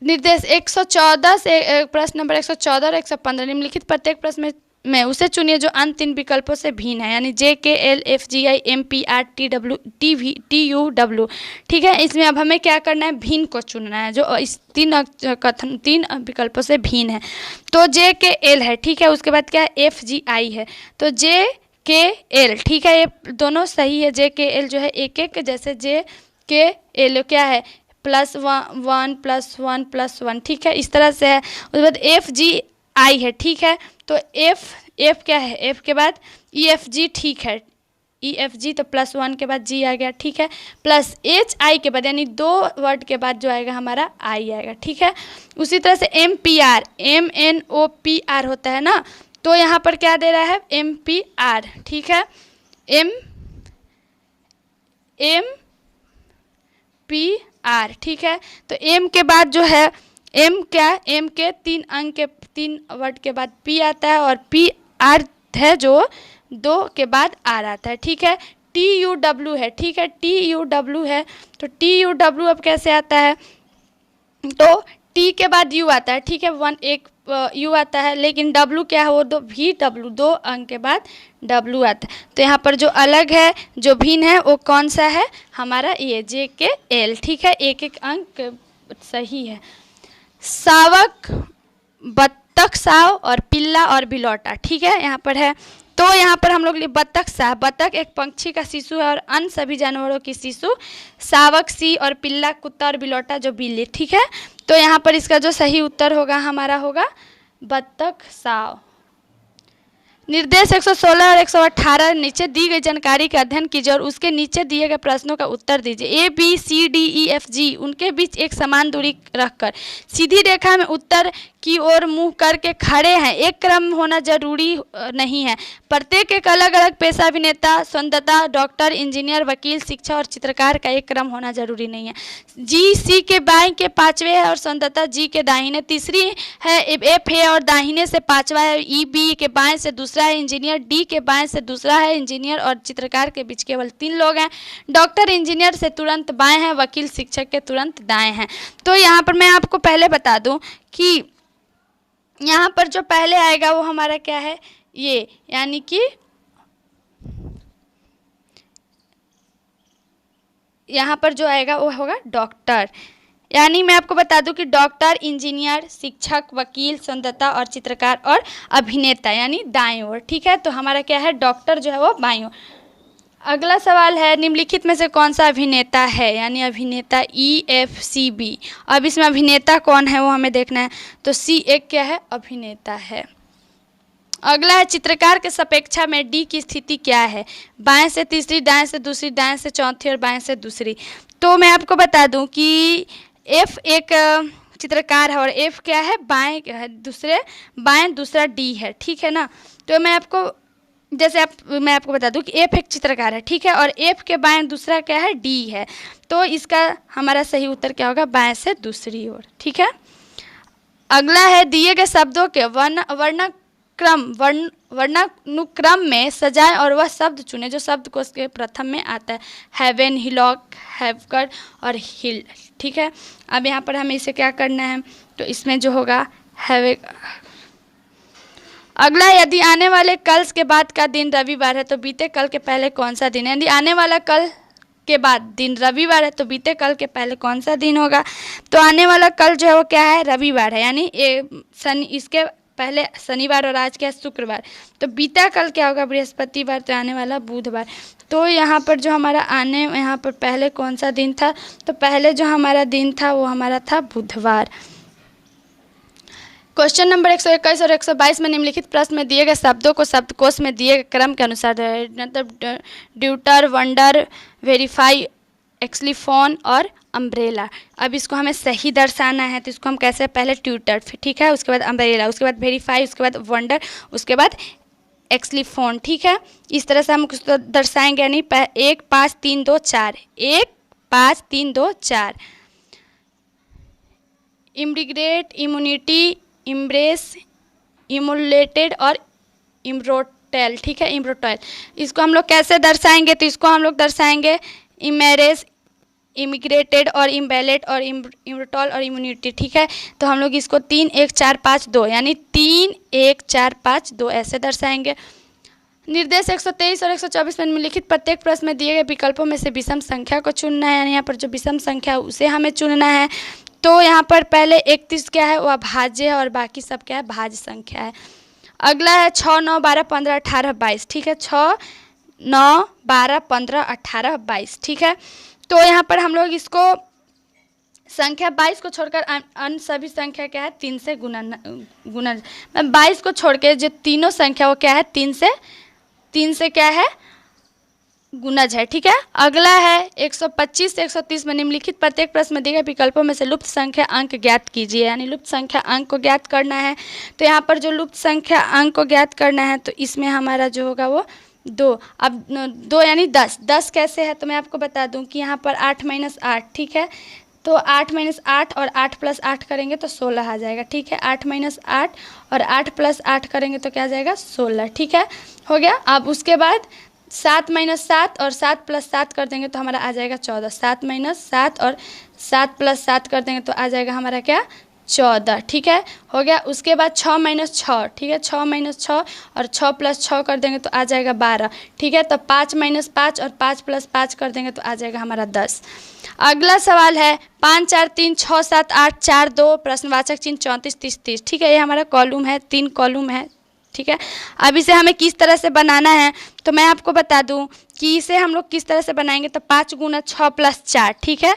निर्देश 114 से प्रश्न नंबर 114 और 115, निम्नलिखित प्रत्येक प्रश्न में उसे चुनिए जो अंत 3 विकल्पों से भिन्न है, यानी जे के L F G I am P R T W T U W, ठीक है। इसमें अब हमें क्या करना है, भिन्न को चुनना है जो इस 3 विकल्पों से भिन्न है। तो जे के एल है, ठीक है, उसके बाद क्या है, एफ जी आई है, तो जे के एल, ठीक है, ये दोनों सही है। जे के एल जो है एक जैसे जे के एल क्या है, +1 +1 +1, ठीक है, इस तरह से है। उसके बाद एफ जी आई है, ठीक है, तो एफ क्या है, एफ के बाद ई एफ जी, ठीक है, ई एफ जी, तो +1 के बाद जी आ गया, ठीक है, प्लस एच आई के बाद यानी 2 वर्ड के बाद जो आएगा हमारा आई आएगा, ठीक है। उसी तरह से एम पी आर, MNOPR होता है ना, तो यहाँ पर क्या दे रहा है, MPR, ठीक है, MPR, ठीक है। तो एम के बाद जो है एम क्या, एम के 3 अंक के 3 वर्ड के बाद पी आता है और पी आर है जो 2 के बाद आर आता है, ठीक है। TUW है, ठीक है, TUW है, तो TUW अब कैसे आता है, तो टी के बाद यू आता है, ठीक है, एक यू आता है, लेकिन डब्लू क्या है, वो VW 2 अंक के बाद डब्लू आता है। तो यहाँ पर जो अलग है, जो भिन्न है, वो कौन सा है, हमारा ये जे के एल, ठीक है, एक अंक सही है। सावक, बत्तख, साव और पिल्ला और बिलौटा, ठीक है, यहाँ पर है। तो यहाँ पर हम लोग बत्तख साव, बत्तख एक पंछी का शिशु है और अन्य सभी जानवरों की शिशु, सावक सी और पिल्ला कुत्ता और बिलौटा जो बिल्ली, ठीक है। तो यहाँ पर इसका जो सही उत्तर होगा हमारा होगा बत्तख साव। निर्देश 116 और 118, नीचे दी गई जानकारी का अध्ययन कीजिए और उसके नीचे दिए गए प्रश्नों का उत्तर दीजिए। ABCDEFG उनके बीच एक समान दूरी रखकर सीधी रेखा में उत्तर की ओर मुंह करके खड़े हैं, एक क्रम होना जरूरी नहीं है। प्रत्येक एक अलग अलग पेशा, अभिनेता, संवाददाता, डॉक्टर, इंजीनियर, वकील, शिक्षक और चित्रकार का एक क्रम होना जरूरी नहीं है। GC के बाएं के 5वें है और संवाददाता G के दाहिने तीसरी है, F है और दाहिने से 5वां है, EB के बाएं से दूसरा है, इंजीनियर D के बाएं से दूसरा है, इंजीनियर और चित्रकार के बीच केवल 3 लोग हैं, डॉक्टर इंजीनियर से तुरंत बाएं हैं, वकील शिक्षक के तुरंत दाएं हैं। तो यहाँ पर मैं आपको पहले बता दूं कि यहाँ पर जो पहले आएगा वो हमारा क्या है, ये यानी कि यहाँ पर जो आएगा वो होगा डॉक्टर। यानी मैं आपको बता दूं कि डॉक्टर, इंजीनियर, शिक्षक, वकील, संवाददाता और चित्रकार और अभिनेता यानी दाएं ओर, ठीक है। तो हमारा क्या है, डॉक्टर जो है वो बाईं ओर। अगला सवाल है, निम्नलिखित में से कौन सा अभिनेता है, यानी अभिनेता EFCB। अब इसमें अभिनेता कौन है वो हमें देखना है, तो C एक क्या है, अभिनेता है। अगला है चित्रकार के सापेक्षा में डी की स्थिति क्या है। बाएं से तीसरी, दाएं से दूसरी, दाएं से चौथी और बाएं से दूसरी। तो मैं आपको बता दूं कि एफ एक चित्रकार है और एफ क्या है, बाएं दूसरा डी है, ठीक है ना। तो मैं आपको बता दूं कि एफ एक चित्रकार है, ठीक है, और एफ के बाएं दूसरा क्या है, डी है। तो इसका हमारा सही उत्तर क्या होगा, बाएं से दूसरी ओर, ठीक है। अगला है दिए गए शब्दों के वर्णानुक्रम में सजाएं और वह शब्द चुने जो शब्द कोश के प्रथम में आता है। हेवन, हिलॉक, हैवकर और हिल, ठीक है। अब यहाँ पर हमें इसे क्या करना है, तो इसमें जो होगा हैवे। अगला, यदि आने वाले कल के बाद का दिन रविवार है तो बीते कल के पहले कौन सा दिन है। यदि आने वाला कल के बाद दिन रविवार है तो बीते कल के पहले कौन सा दिन होगा। तो आने वाला कल जो है वो क्या है, रविवार है, यानी इसके पहले शनिवार और आज क्या है, शुक्रवार। तो बीता कल क्या होगा, बृहस्पतिवार। तो आने वाला बुधवार। तो यहाँ पर जो हमारा यहाँ पर पहले कौन सा दिन था, तो पहले जो हमारा दिन था वो हमारा था बुधवार। क्वेश्चन नंबर 121 और 122 में निम्नलिखित प्रश्न में दिए गए शब्दों को शब्दकोश में दिए गए क्रम के अनुसार, मतलब ड्यूटर, वंडर, वेरीफाई, एक्सलीफोन और अम्ब्रेला। अब इसको हमें सही दर्शाना है, तो इसको हम कैसे, पहले ट्यूटर, ठीक है, उसके बाद अम्ब्रेला, उसके बाद वेरीफाई, उसके बाद वंडर, उसके बाद एक्सलीफोन, ठीक है। इस तरह से हम उसको दर्शाएंगे, यानी 1 5 3 2 4, 1 5 3 2 4। इम्ब्रिग्रेट, इम्यूनिटी, इम्ब्रेस, इमुलेटेड और इम्ब्रोटेल, ठीक है, इम्ब्रोटेल। इसको हम लोग कैसे दर्शाएंगे, तो इसको हम लोग दर्शाएंगे इमेरेस, इमिग्रेटेड और इम्बेलेट और इम्ब्रोटॉल और इम्यूनिटी, ठीक है। तो हम लोग इसको 3 1 4 5 2, यानी 3 1 4 5 2 ऐसे दर्शाएंगे। निर्देश 123 और 124 में निम्नलिखित प्रत्येक प्रश्न में दिए गए विकल्पों में से विषम संख्या को चुनना है, यानी यहाँ पर जो विषम संख्या है उसे हमें चुनना है। तो यहाँ पर पहले 31 क्या है, वो अभाज्य है और बाकी सब क्या है, भाज्य संख्या है। अगला है 6 9 12 15 18 22, ठीक है, 6 9 12 15 18 22, ठीक है। तो यहाँ पर हम लोग इसको संख्या 22 को छोड़कर अन्य सभी संख्या क्या है, 3 से गुना 22 को छोड़ के जो तीनों संख्या वो क्या है, 3 से क्या है, गुणज है, ठीक है। अगला है 125 से 130 में निम्नलिखित प्रत्येक प्रश्न में दिए गए विकल्पों में से लुप्त संख्या अंक ज्ञात कीजिए, यानी लुप्त संख्या अंक को ज्ञात करना है। तो यहाँ पर जो लुप्त संख्या अंक को ज्ञात करना है, तो इसमें हमारा जो होगा वो 2। अब 2 यानी 10 कैसे है, तो मैं आपको बता दूं कि यहाँ पर 8 - 8, ठीक है। तो 8 - 8 और 8 + 8 करेंगे तो 16 आ जाएगा, ठीक है। 8 - 8 और 8 + 8 करेंगे तो क्या आ जाएगा, 16, ठीक है, हो गया। अब उसके बाद 7 - 7 और 7 + 7 कर देंगे तो हमारा आ जाएगा 14। 7 - 7 और 7 + 7 कर देंगे तो आ जाएगा हमारा क्या, 14, ठीक है, हो गया। उसके बाद 6 - 6, ठीक है, 6 - 6 और 6 + 6 कर देंगे तो आ जाएगा 12, ठीक है। तो 5 - 5 और 5 + 5 कर देंगे तो आ जाएगा हमारा 10। अगला सवाल है 5 4 3 6 7 8 4 2 प्रश्नवाचक चिन्ह 34 30 30, ठीक है। ये हमारा कॉलम है, 3 कॉलम है, ठीक है। अब इसे हमें किस तरह से बनाना है, तो मैं आपको बता दूं कि इसे हम लोग किस तरह से बनाएंगे। तो 5 × 6 + 4, ठीक है,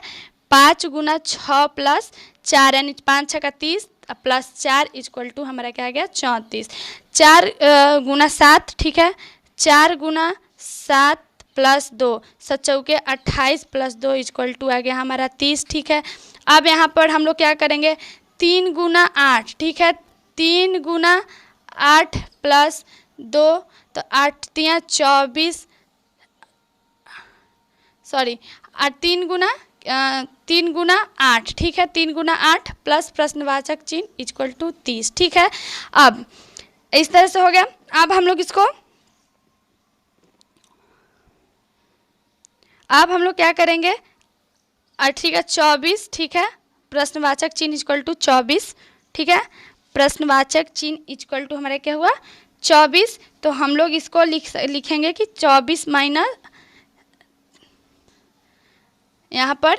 5 × 6 + 4 यानी 5 6 = 30 + 4 = हमारा क्या आ गया, 34। 4 × 7, ठीक है, 4 × 7 + 2 7 चौके 28 + 2 = आ गया हमारा 30, ठीक है। अब यहाँ पर हम लोग क्या करेंगे, 3 × 8, ठीक है, 3 × 8 + 2 तो 8 × 24, सॉरी 3 × 8, ठीक है, 3 × 8 प्लस प्रश्नवाचक चिन्ह = 30, ठीक है। अब इस तरह से हो गया। अब हम लोग इसको क्या करेंगे, ठीक है, 24, ठीक है, प्रश्नवाचक चिन्ह = 24, ठीक है, प्रश्नवाचक चिन्ह = हमारा क्या हुआ, 24। तो हम लोग इसको लिखेंगे कि 24 माइनस यहाँ पर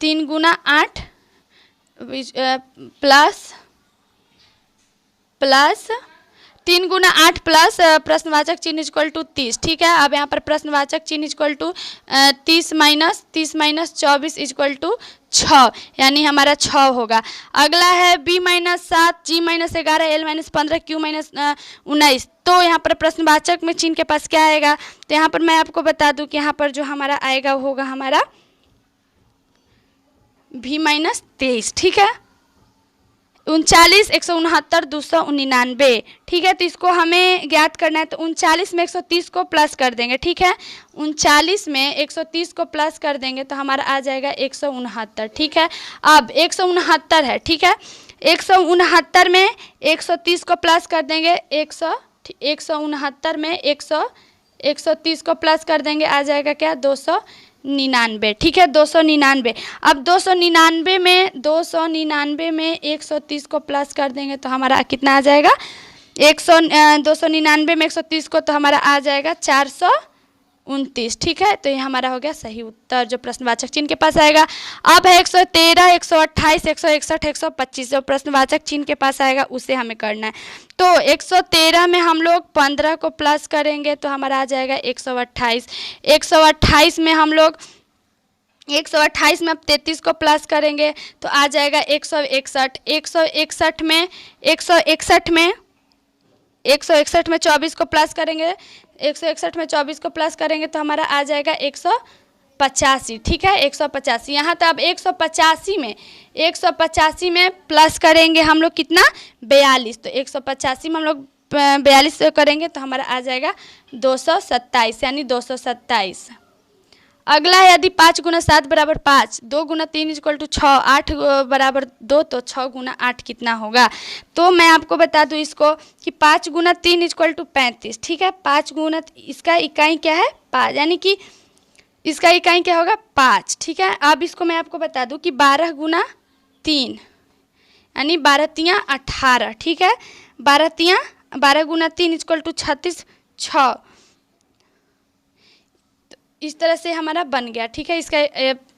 3 × 8 प्लस 3 × 8 प्लस प्रश्नवाचक चिन्ह = 30, ठीक है। अब यहाँ पर प्रश्नवाचक चिन्ह = 30 माइनस 24 = 6, यानी हमारा 6 होगा। अगला है B - 7 G - 11 L - 15 Q - 19, तो यहाँ पर प्रश्नवाचक में चिन्ह के पास क्या आएगा, तो यहाँ पर मैं आपको बता दूं कि यहाँ पर जो हमारा आएगा होगा हमारा v-23, ठीक है, 39, 169, 299, ठीक है। तो इसको हमें ज्ञात करना है, तो 39 में 130 को प्लस कर देंगे, ठीक है, 39 में 130 को प्लस कर देंगे तो हमारा आ जाएगा 169, ठीक है। अब 169 है, ठीक है, 169 में 130 को प्लस कर देंगे, 169 में 130 को प्लस कर देंगे, आ जाएगा क्या 299, ठीक है, 299। अब 299 में 130 को प्लस कर देंगे तो हमारा कितना आ जाएगा, 299 में 130 को तो हमारा आ जाएगा 429, ठीक है। तो ये हमारा हो गया सही उत्तर जो प्रश्नवाचक चिन्ह के पास आएगा। अब है 113, 128, 161, 125 जो प्रश्नवाचक चिन्ह के पास आएगा उसे हमें करना है। तो 113 में हम लोग 15 को प्लस करेंगे तो हमारा आ जाएगा 128, 128 में हम लोग 128 में अब 33 को प्लस करेंगे तो आ जाएगा 161, 161 में 24 को प्लस करेंगे, 161 में 24 को प्लस करेंगे तो हमारा आ जाएगा 185, ठीक है, 185। यहाँ तो अब 185 में प्लस करेंगे हम लोग कितना 42, तो 185 में हम लोग 42 करेंगे तो हमारा आ जाएगा 227, यानी 227। अगला है यदि 5 गुना 7 बराबर 5, 2 गुना 3 इक्वल टू 6, 8 बराबर 2, तो 6 गुना 8 कितना होगा। तो मैं आपको बता दूं इसको कि 5 गुना 3 इक्वल टू 35, ठीक है, 5 गुना इसका इकाई क्या है 5, यानी कि इसका इकाई क्या होगा 5, ठीक है। अब इसको मैं आपको बता दूं कि 12 गुना 3 यानी 12 तियाँ 18, ठीक है, 12 गुना 3 इक्वल टू 36, 6, इस तरह से हमारा बन गया, ठीक है। इसका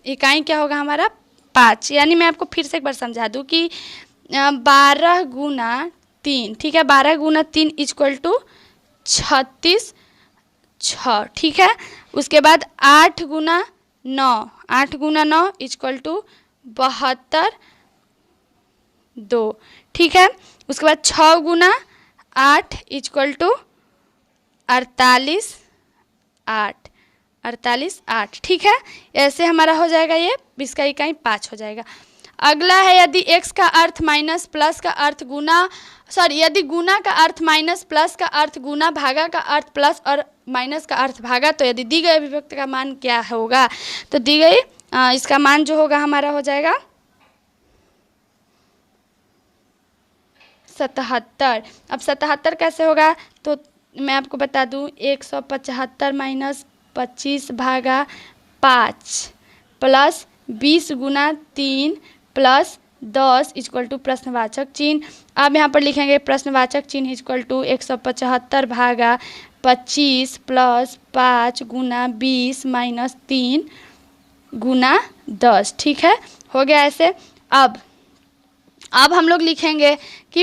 इकाई क्या होगा हमारा 5, यानी मैं आपको फिर से एक बार समझा दूं कि 12 गुना 3, ठीक है, 12 गुना 3 इक्वल टू 36, 6, ठीक है। उसके बाद 8 गुना 9 इक्वल टू 72, 2, ठीक है। उसके बाद 6 गुना 8 इक्वल टू 48, 8, ठीक है। ऐसे हमारा हो जाएगा ये, इसका इकाई 5 हो जाएगा। अगला है यदि x का अर्थ माइनस प्लस का अर्थ गुना, यदि गुना का अर्थ माइनस प्लस का अर्थ गुना भागा का अर्थ प्लस और माइनस का अर्थ भागा, तो यदि दी गई अभिव्यक्ति का मान क्या होगा, तो दी गई इसका मान जो होगा हमारा हो जाएगा 77। अब 77 कैसे होगा, तो मैं आपको बता दूं 175 माइनस 25 भागा 5 प्लस 20 गुना 3 प्लस 10 इक्वल टू प्रश्नवाचक चिन्ह। अब यहाँ पर लिखेंगे प्रश्नवाचक चिन्ह इक्वल टू 175 भागा 25 प्लस 5 गुना 20 माइनस 3 गुना 10, ठीक है, हो गया ऐसे। अब हम लोग लिखेंगे कि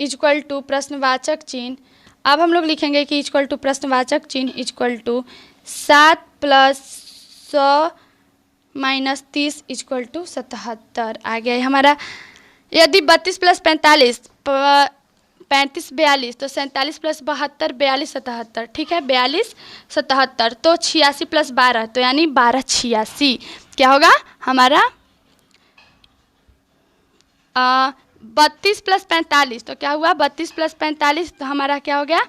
इक्वल टू प्रश्नवाचक चिन्ह, अब हम लोग लिखेंगे कि इक्वल टू प्रश्नवाचक चिन्ह equal to 7 plus 100 minus 30 equal to 77 आ गया है हमारा। यदि 32 प्लस 45 35 42, तो 47 प्लस 72 42 77, ठीक है, 42 77, तो 86 प्लस 12 तो यानी 12 86 क्या होगा हमारा 32 प्लस 45, तो क्या हुआ 32 प्लस 45 तो हमारा क्या हो गया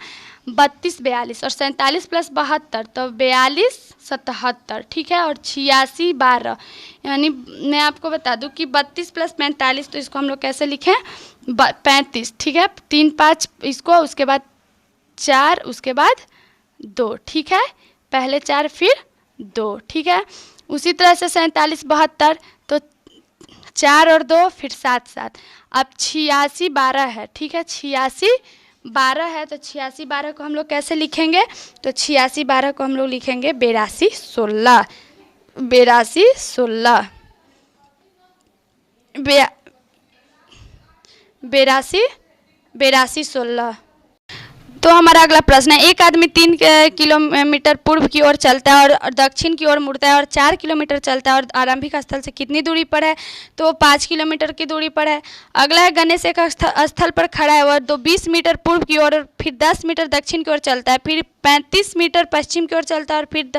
32 42, और 47 प्लस 72 तो 42 77, ठीक है, और 86 12, यानी मैं आपको बता दूं कि 32 प्लस 45 तो इसको हम लोग कैसे लिखें 35, ठीक है, 3 5 इसको, उसके बाद 4, उसके बाद 2, ठीक है, पहले 4 फिर 2, ठीक है। उसी तरह से 47 72 तो 4 और 2 फिर 7 7, अब 86 12 है, ठीक है, 86 12 है, तो 86 12 को हम लोग कैसे लिखेंगे, तो 86 12 को हम लोग लिखेंगे 82 16, 82 16, 82 16। तो हमारा अगला प्रश्न है, एक आदमी 3 किलोमीटर पूर्व की ओर चलता है और दक्षिण की ओर मुड़ता है और 4 किलोमीटर चलता है और आरंभिक स्थल से कितनी दूरी पर है? तो 5 किलोमीटर की दूरी पर है। अगला है, गणेश एक स्थल पर खड़ा है, वह 20 मीटर पूर्व की ओर और फिर 10 मीटर दक्षिण की ओर चलता है, फिर 35 मीटर पश्चिम की ओर चलता है और फिर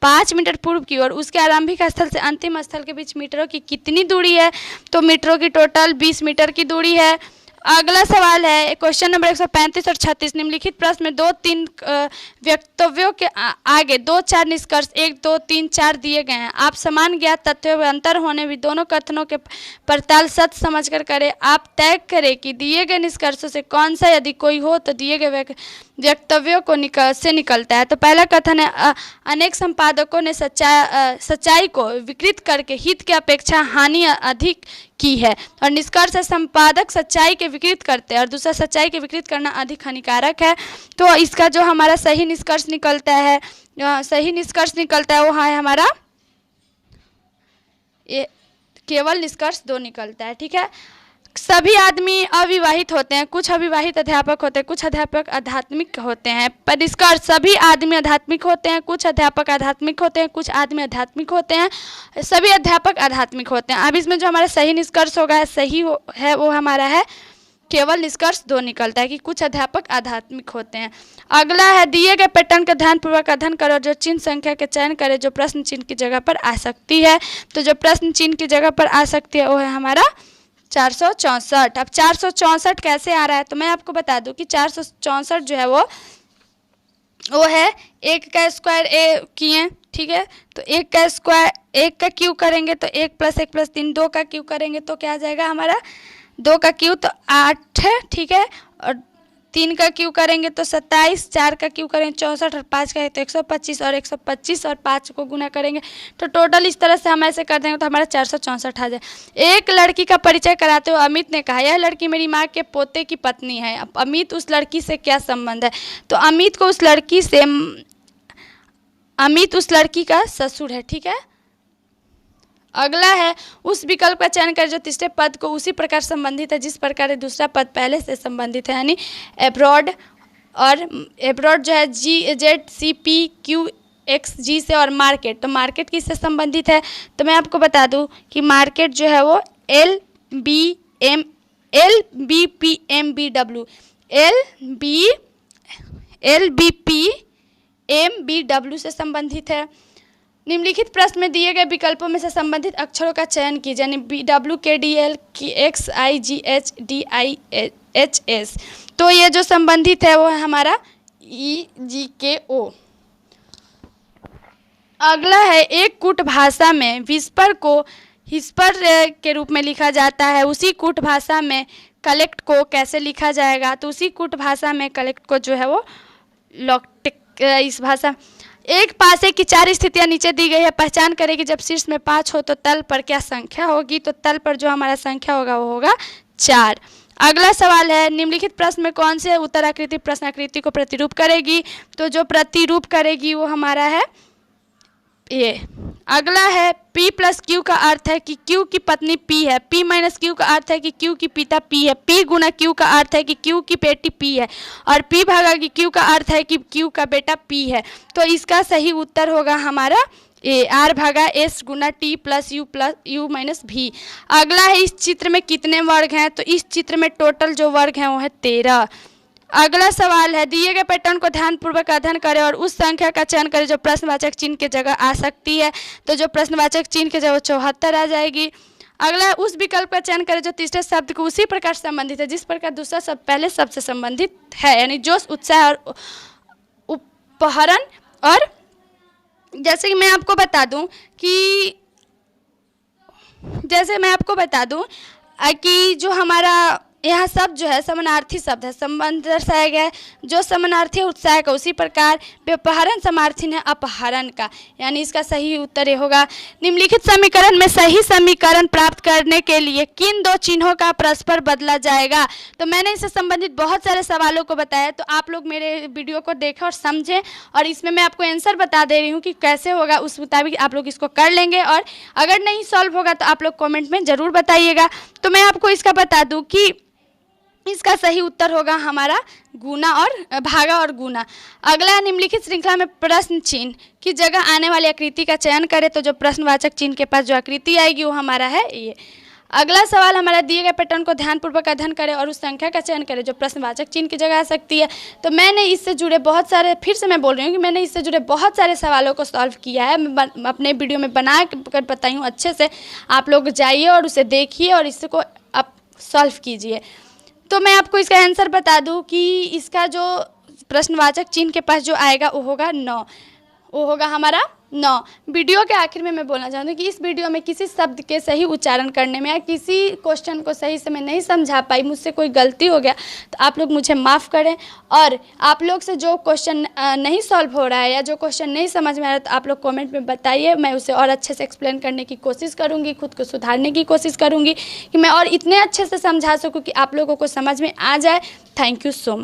5 मीटर पूर्व की ओर। उसके आरंभिक स्थल से अंतिम स्थल के बीच मीटरों की कितनी दूरी है? तो मीटरों की टोटल 20 मीटर की दूरी है। अगला सवाल है, क्वेश्चन नंबर 135 और 36, निम्नलिखित प्रश्न में 2-3 वक्तव्यों के आगे 2-4 निष्कर्ष 1, 2, 3, 4 दिए गए हैं। आप समान ज्ञात तथ्यों में अंतर होने भी दोनों कथनों के पड़ताल सत्य समझकर करें। आप तय करें कि दिए गए निष्कर्षों से कौन सा यदि कोई हो तो दिए गए वक्तव्यों को निकलता है। तो पहला कथन है, अनेक संपादकों ने सच्चाई को विकृत करके हित की अपेक्षा हानि अधिक की है। और निष्कर्ष है, संपादक सच्चाई के विकृत करते हैं और दूसरा सच्चाई के विकृत करना अधिक हानिकारक है। तो इसका जो हमारा सही निष्कर्ष निकलता है वो है हमारा ये केवल निष्कर्ष 2 निकलता है। ठीक है, सभी आदमी अविवाहित होते हैं, कुछ अविवाहित अध्यापक होते हैं, कुछ अध्यापक आध्यात्मिक होते हैं। पर निष्कर्ष, सभी आदमी आध्यात्मिक होते हैं, कुछ अध्यापक आध्यात्मिक होते हैं, कुछ आदमी आध्यात्मिक होते हैं, सभी अध्यापक आध्यात्मिक होते हैं। अब इसमें जो हमारा सही निष्कर्ष होगा है वो हमारा है केवल निष्कर्ष 2 निकलता है कि कुछ अध्यापक आध्यात्मिक होते हैं। अगला है, दिए गए पैटर्न का ध्यानपूर्वक अध्ययन करो, जो चिन्ह संख्या के चयन करें जो प्रश्न चिन्ह की जगह पर आ सकती है। तो जो प्रश्न चिन्ह की जगह पर आ सकती है वो है हमारा 464। अब 464 कैसे आ रहा है? तो मैं आपको बता दूं कि 464 जो है वो है 1 का स्क्वायर किए। ठीक है, तो 1 का स्क्वायर 1 का क्यूब करेंगे तो 1 + 1 + 3 2 का क्यूब करेंगे तो क्या आ जाएगा हमारा 2 का क्यूब तो 8 है। ठीक है, और 3 का क्यूब करेंगे तो 27, 4 का क्यूब करेंगे 64 और 5 का है तो 125 और 125 और 5 को गुना करेंगे तो टोटल इस तरह से हम ऐसे कर देंगे तो हमारा 464 आ जाए। एक लड़की का परिचय कराते हुए अमित ने कहा, यह लड़की मेरी माँ के पोते की पत्नी है। अब अमित उस लड़की से क्या संबंध है? तो अमित उस लड़की का ससुर है। ठीक है, अगला है, उस विकल्प का चयन कर जो तीसरे पद को उसी प्रकार संबंधित है जिस प्रकार दूसरा पद पहले से संबंधित है, यानी एब्रॉड। और एब्रॉड जो है GZCPQXG से, और मार्केट, तो मार्केट किससे संबंधित है? तो मैं आपको बता दूं कि मार्केट जो है वो LBPMBW से संबंधित है। निम्नलिखित प्रश्न में दिए गए विकल्पों में से संबंधित अक्षरों का चयन कीजिए, यानी BW KDL XIGH DIHS। तो ये जो संबंधित है वो है हमारा EGKO। अगला है, एक कूट भाषा में विस्पर को हिस्पर के रूप में लिखा जाता है, उसी कूट भाषा में कलेक्ट को कैसे लिखा जाएगा? तो उसी कूट भाषा में कलेक्ट को जो है वो लॉक्टिक, इस भाषा। एक पासे की 4 स्थितियां नीचे दी गई है, पहचान करें कि जब शीर्ष में 5 हो तो तल पर क्या संख्या होगी? तो तल पर जो हमारा संख्या होगा वो होगा 4। अगला सवाल है, निम्नलिखित प्रश्न में कौन से उत्तराकृति प्रश्नाकृति को प्रतिरूप करेगी? तो जो प्रतिरूप करेगी वो हमारा है ये। अगला है, P + Q का अर्थ है कि Q की पत्नी P है, P - Q का अर्थ है कि Q की पिता P है, P × Q का अर्थ है कि Q की बेटी P है, और P / Q का अर्थ है कि Q का बेटा P है। तो इसका सही उत्तर होगा हमारा R / S × T + U - V। अगला है, इस चित्र में कितने वर्ग हैं? तो इस चित्र में टोटल जो वर्ग हैं वो है 13। अगला सवाल है, दिए गए पैटर्न को ध्यानपूर्वक अध्ययन करें और उस संख्या का चयन करें जो प्रश्नवाचक चिन्ह की जगह आ सकती है। तो जो प्रश्नवाचक चिन्ह की जगह 74 आ जाएगी। अगला है, उस विकल्प का चयन करें जो तीसरे शब्द को उसी प्रकार संबंधित है जिस प्रकार दूसरा शब्द पहले शब्द से संबंधित है, यानी जोश, उत्साह और उपहरण। और जैसे कि मैं आपको बता दूं कि जो हमारा यहाँ शब्द जो है समानार्थी शब्द है, संबंध दर्शाया गया है। जो समानार्थी है उत्साह का, उसी प्रकार व्यपहरण समार्थी है अपहरण का, यानी इसका सही उत्तर ये होगा। निम्नलिखित समीकरण में सही समीकरण प्राप्त करने के लिए किन 2 चिन्हों का परस्पर बदला जाएगा? तो मैंने इससे संबंधित बहुत सारे सवालों को बताया, तो आप लोग मेरे वीडियो को देखें और समझें, और इसमें मैं आपको आंसर बता दे रही हूँ कि कैसे होगा, उस मुताबिक आप लोग इसको कर लेंगे। और अगर नहीं सॉल्व होगा तो आप लोग कॉमेंट में ज़रूर बताइएगा। तो मैं आपको इसका बता दूँ कि इसका सही उत्तर होगा हमारा गुना और भागा और गुना। अगला निम्नलिखित श्रृंखला में प्रश्न चिन्ह की जगह आने वाली आकृति का चयन करें, तो जो प्रश्नवाचक चिन्ह के पास जो आकृति आएगी वो हमारा है ये। अगला सवाल हमारा दिए गए पैटर्न को ध्यानपूर्वक अध्ययन करें और उस संख्या का चयन करें जो प्रश्नवाचक चिन्ह की जगह आ सकती है। तो मैंने इससे जुड़े बहुत सारे, फिर से मैं बोल रही हूँ कि मैंने इससे जुड़े बहुत सारे सवालों को सॉल्व किया है, मैं अपने वीडियो में बना कर बताई हूँ अच्छे से। आप लोग जाइए और उसे देखिए और इसको आप सॉल्व कीजिए। तो मैं आपको इसका आंसर बता दूं कि इसका जो प्रश्नवाचक चिन्ह के पास जो आएगा वो होगा 9, वो होगा हमारा 9। वीडियो के आखिर में मैं बोलना चाहती हूँ कि इस वीडियो में किसी शब्द के सही उच्चारण करने में या किसी क्वेश्चन को सही से मैं नहीं समझा पाई, मुझसे कोई गलती हो गया तो आप लोग मुझे माफ़ करें। और आप लोग से जो क्वेश्चन नहीं सॉल्व हो रहा है या जो क्वेश्चन नहीं समझ में आ रहा है तो आप लोग कमेंट में बताइए, मैं उसे और अच्छे से एक्सप्लेन करने की कोशिश करूँगी, खुद को सुधारने की कोशिश करूँगी कि मैं और इतने अच्छे से समझा सकूँ कि आप लोगों को समझ में आ जाए। Thank you so much.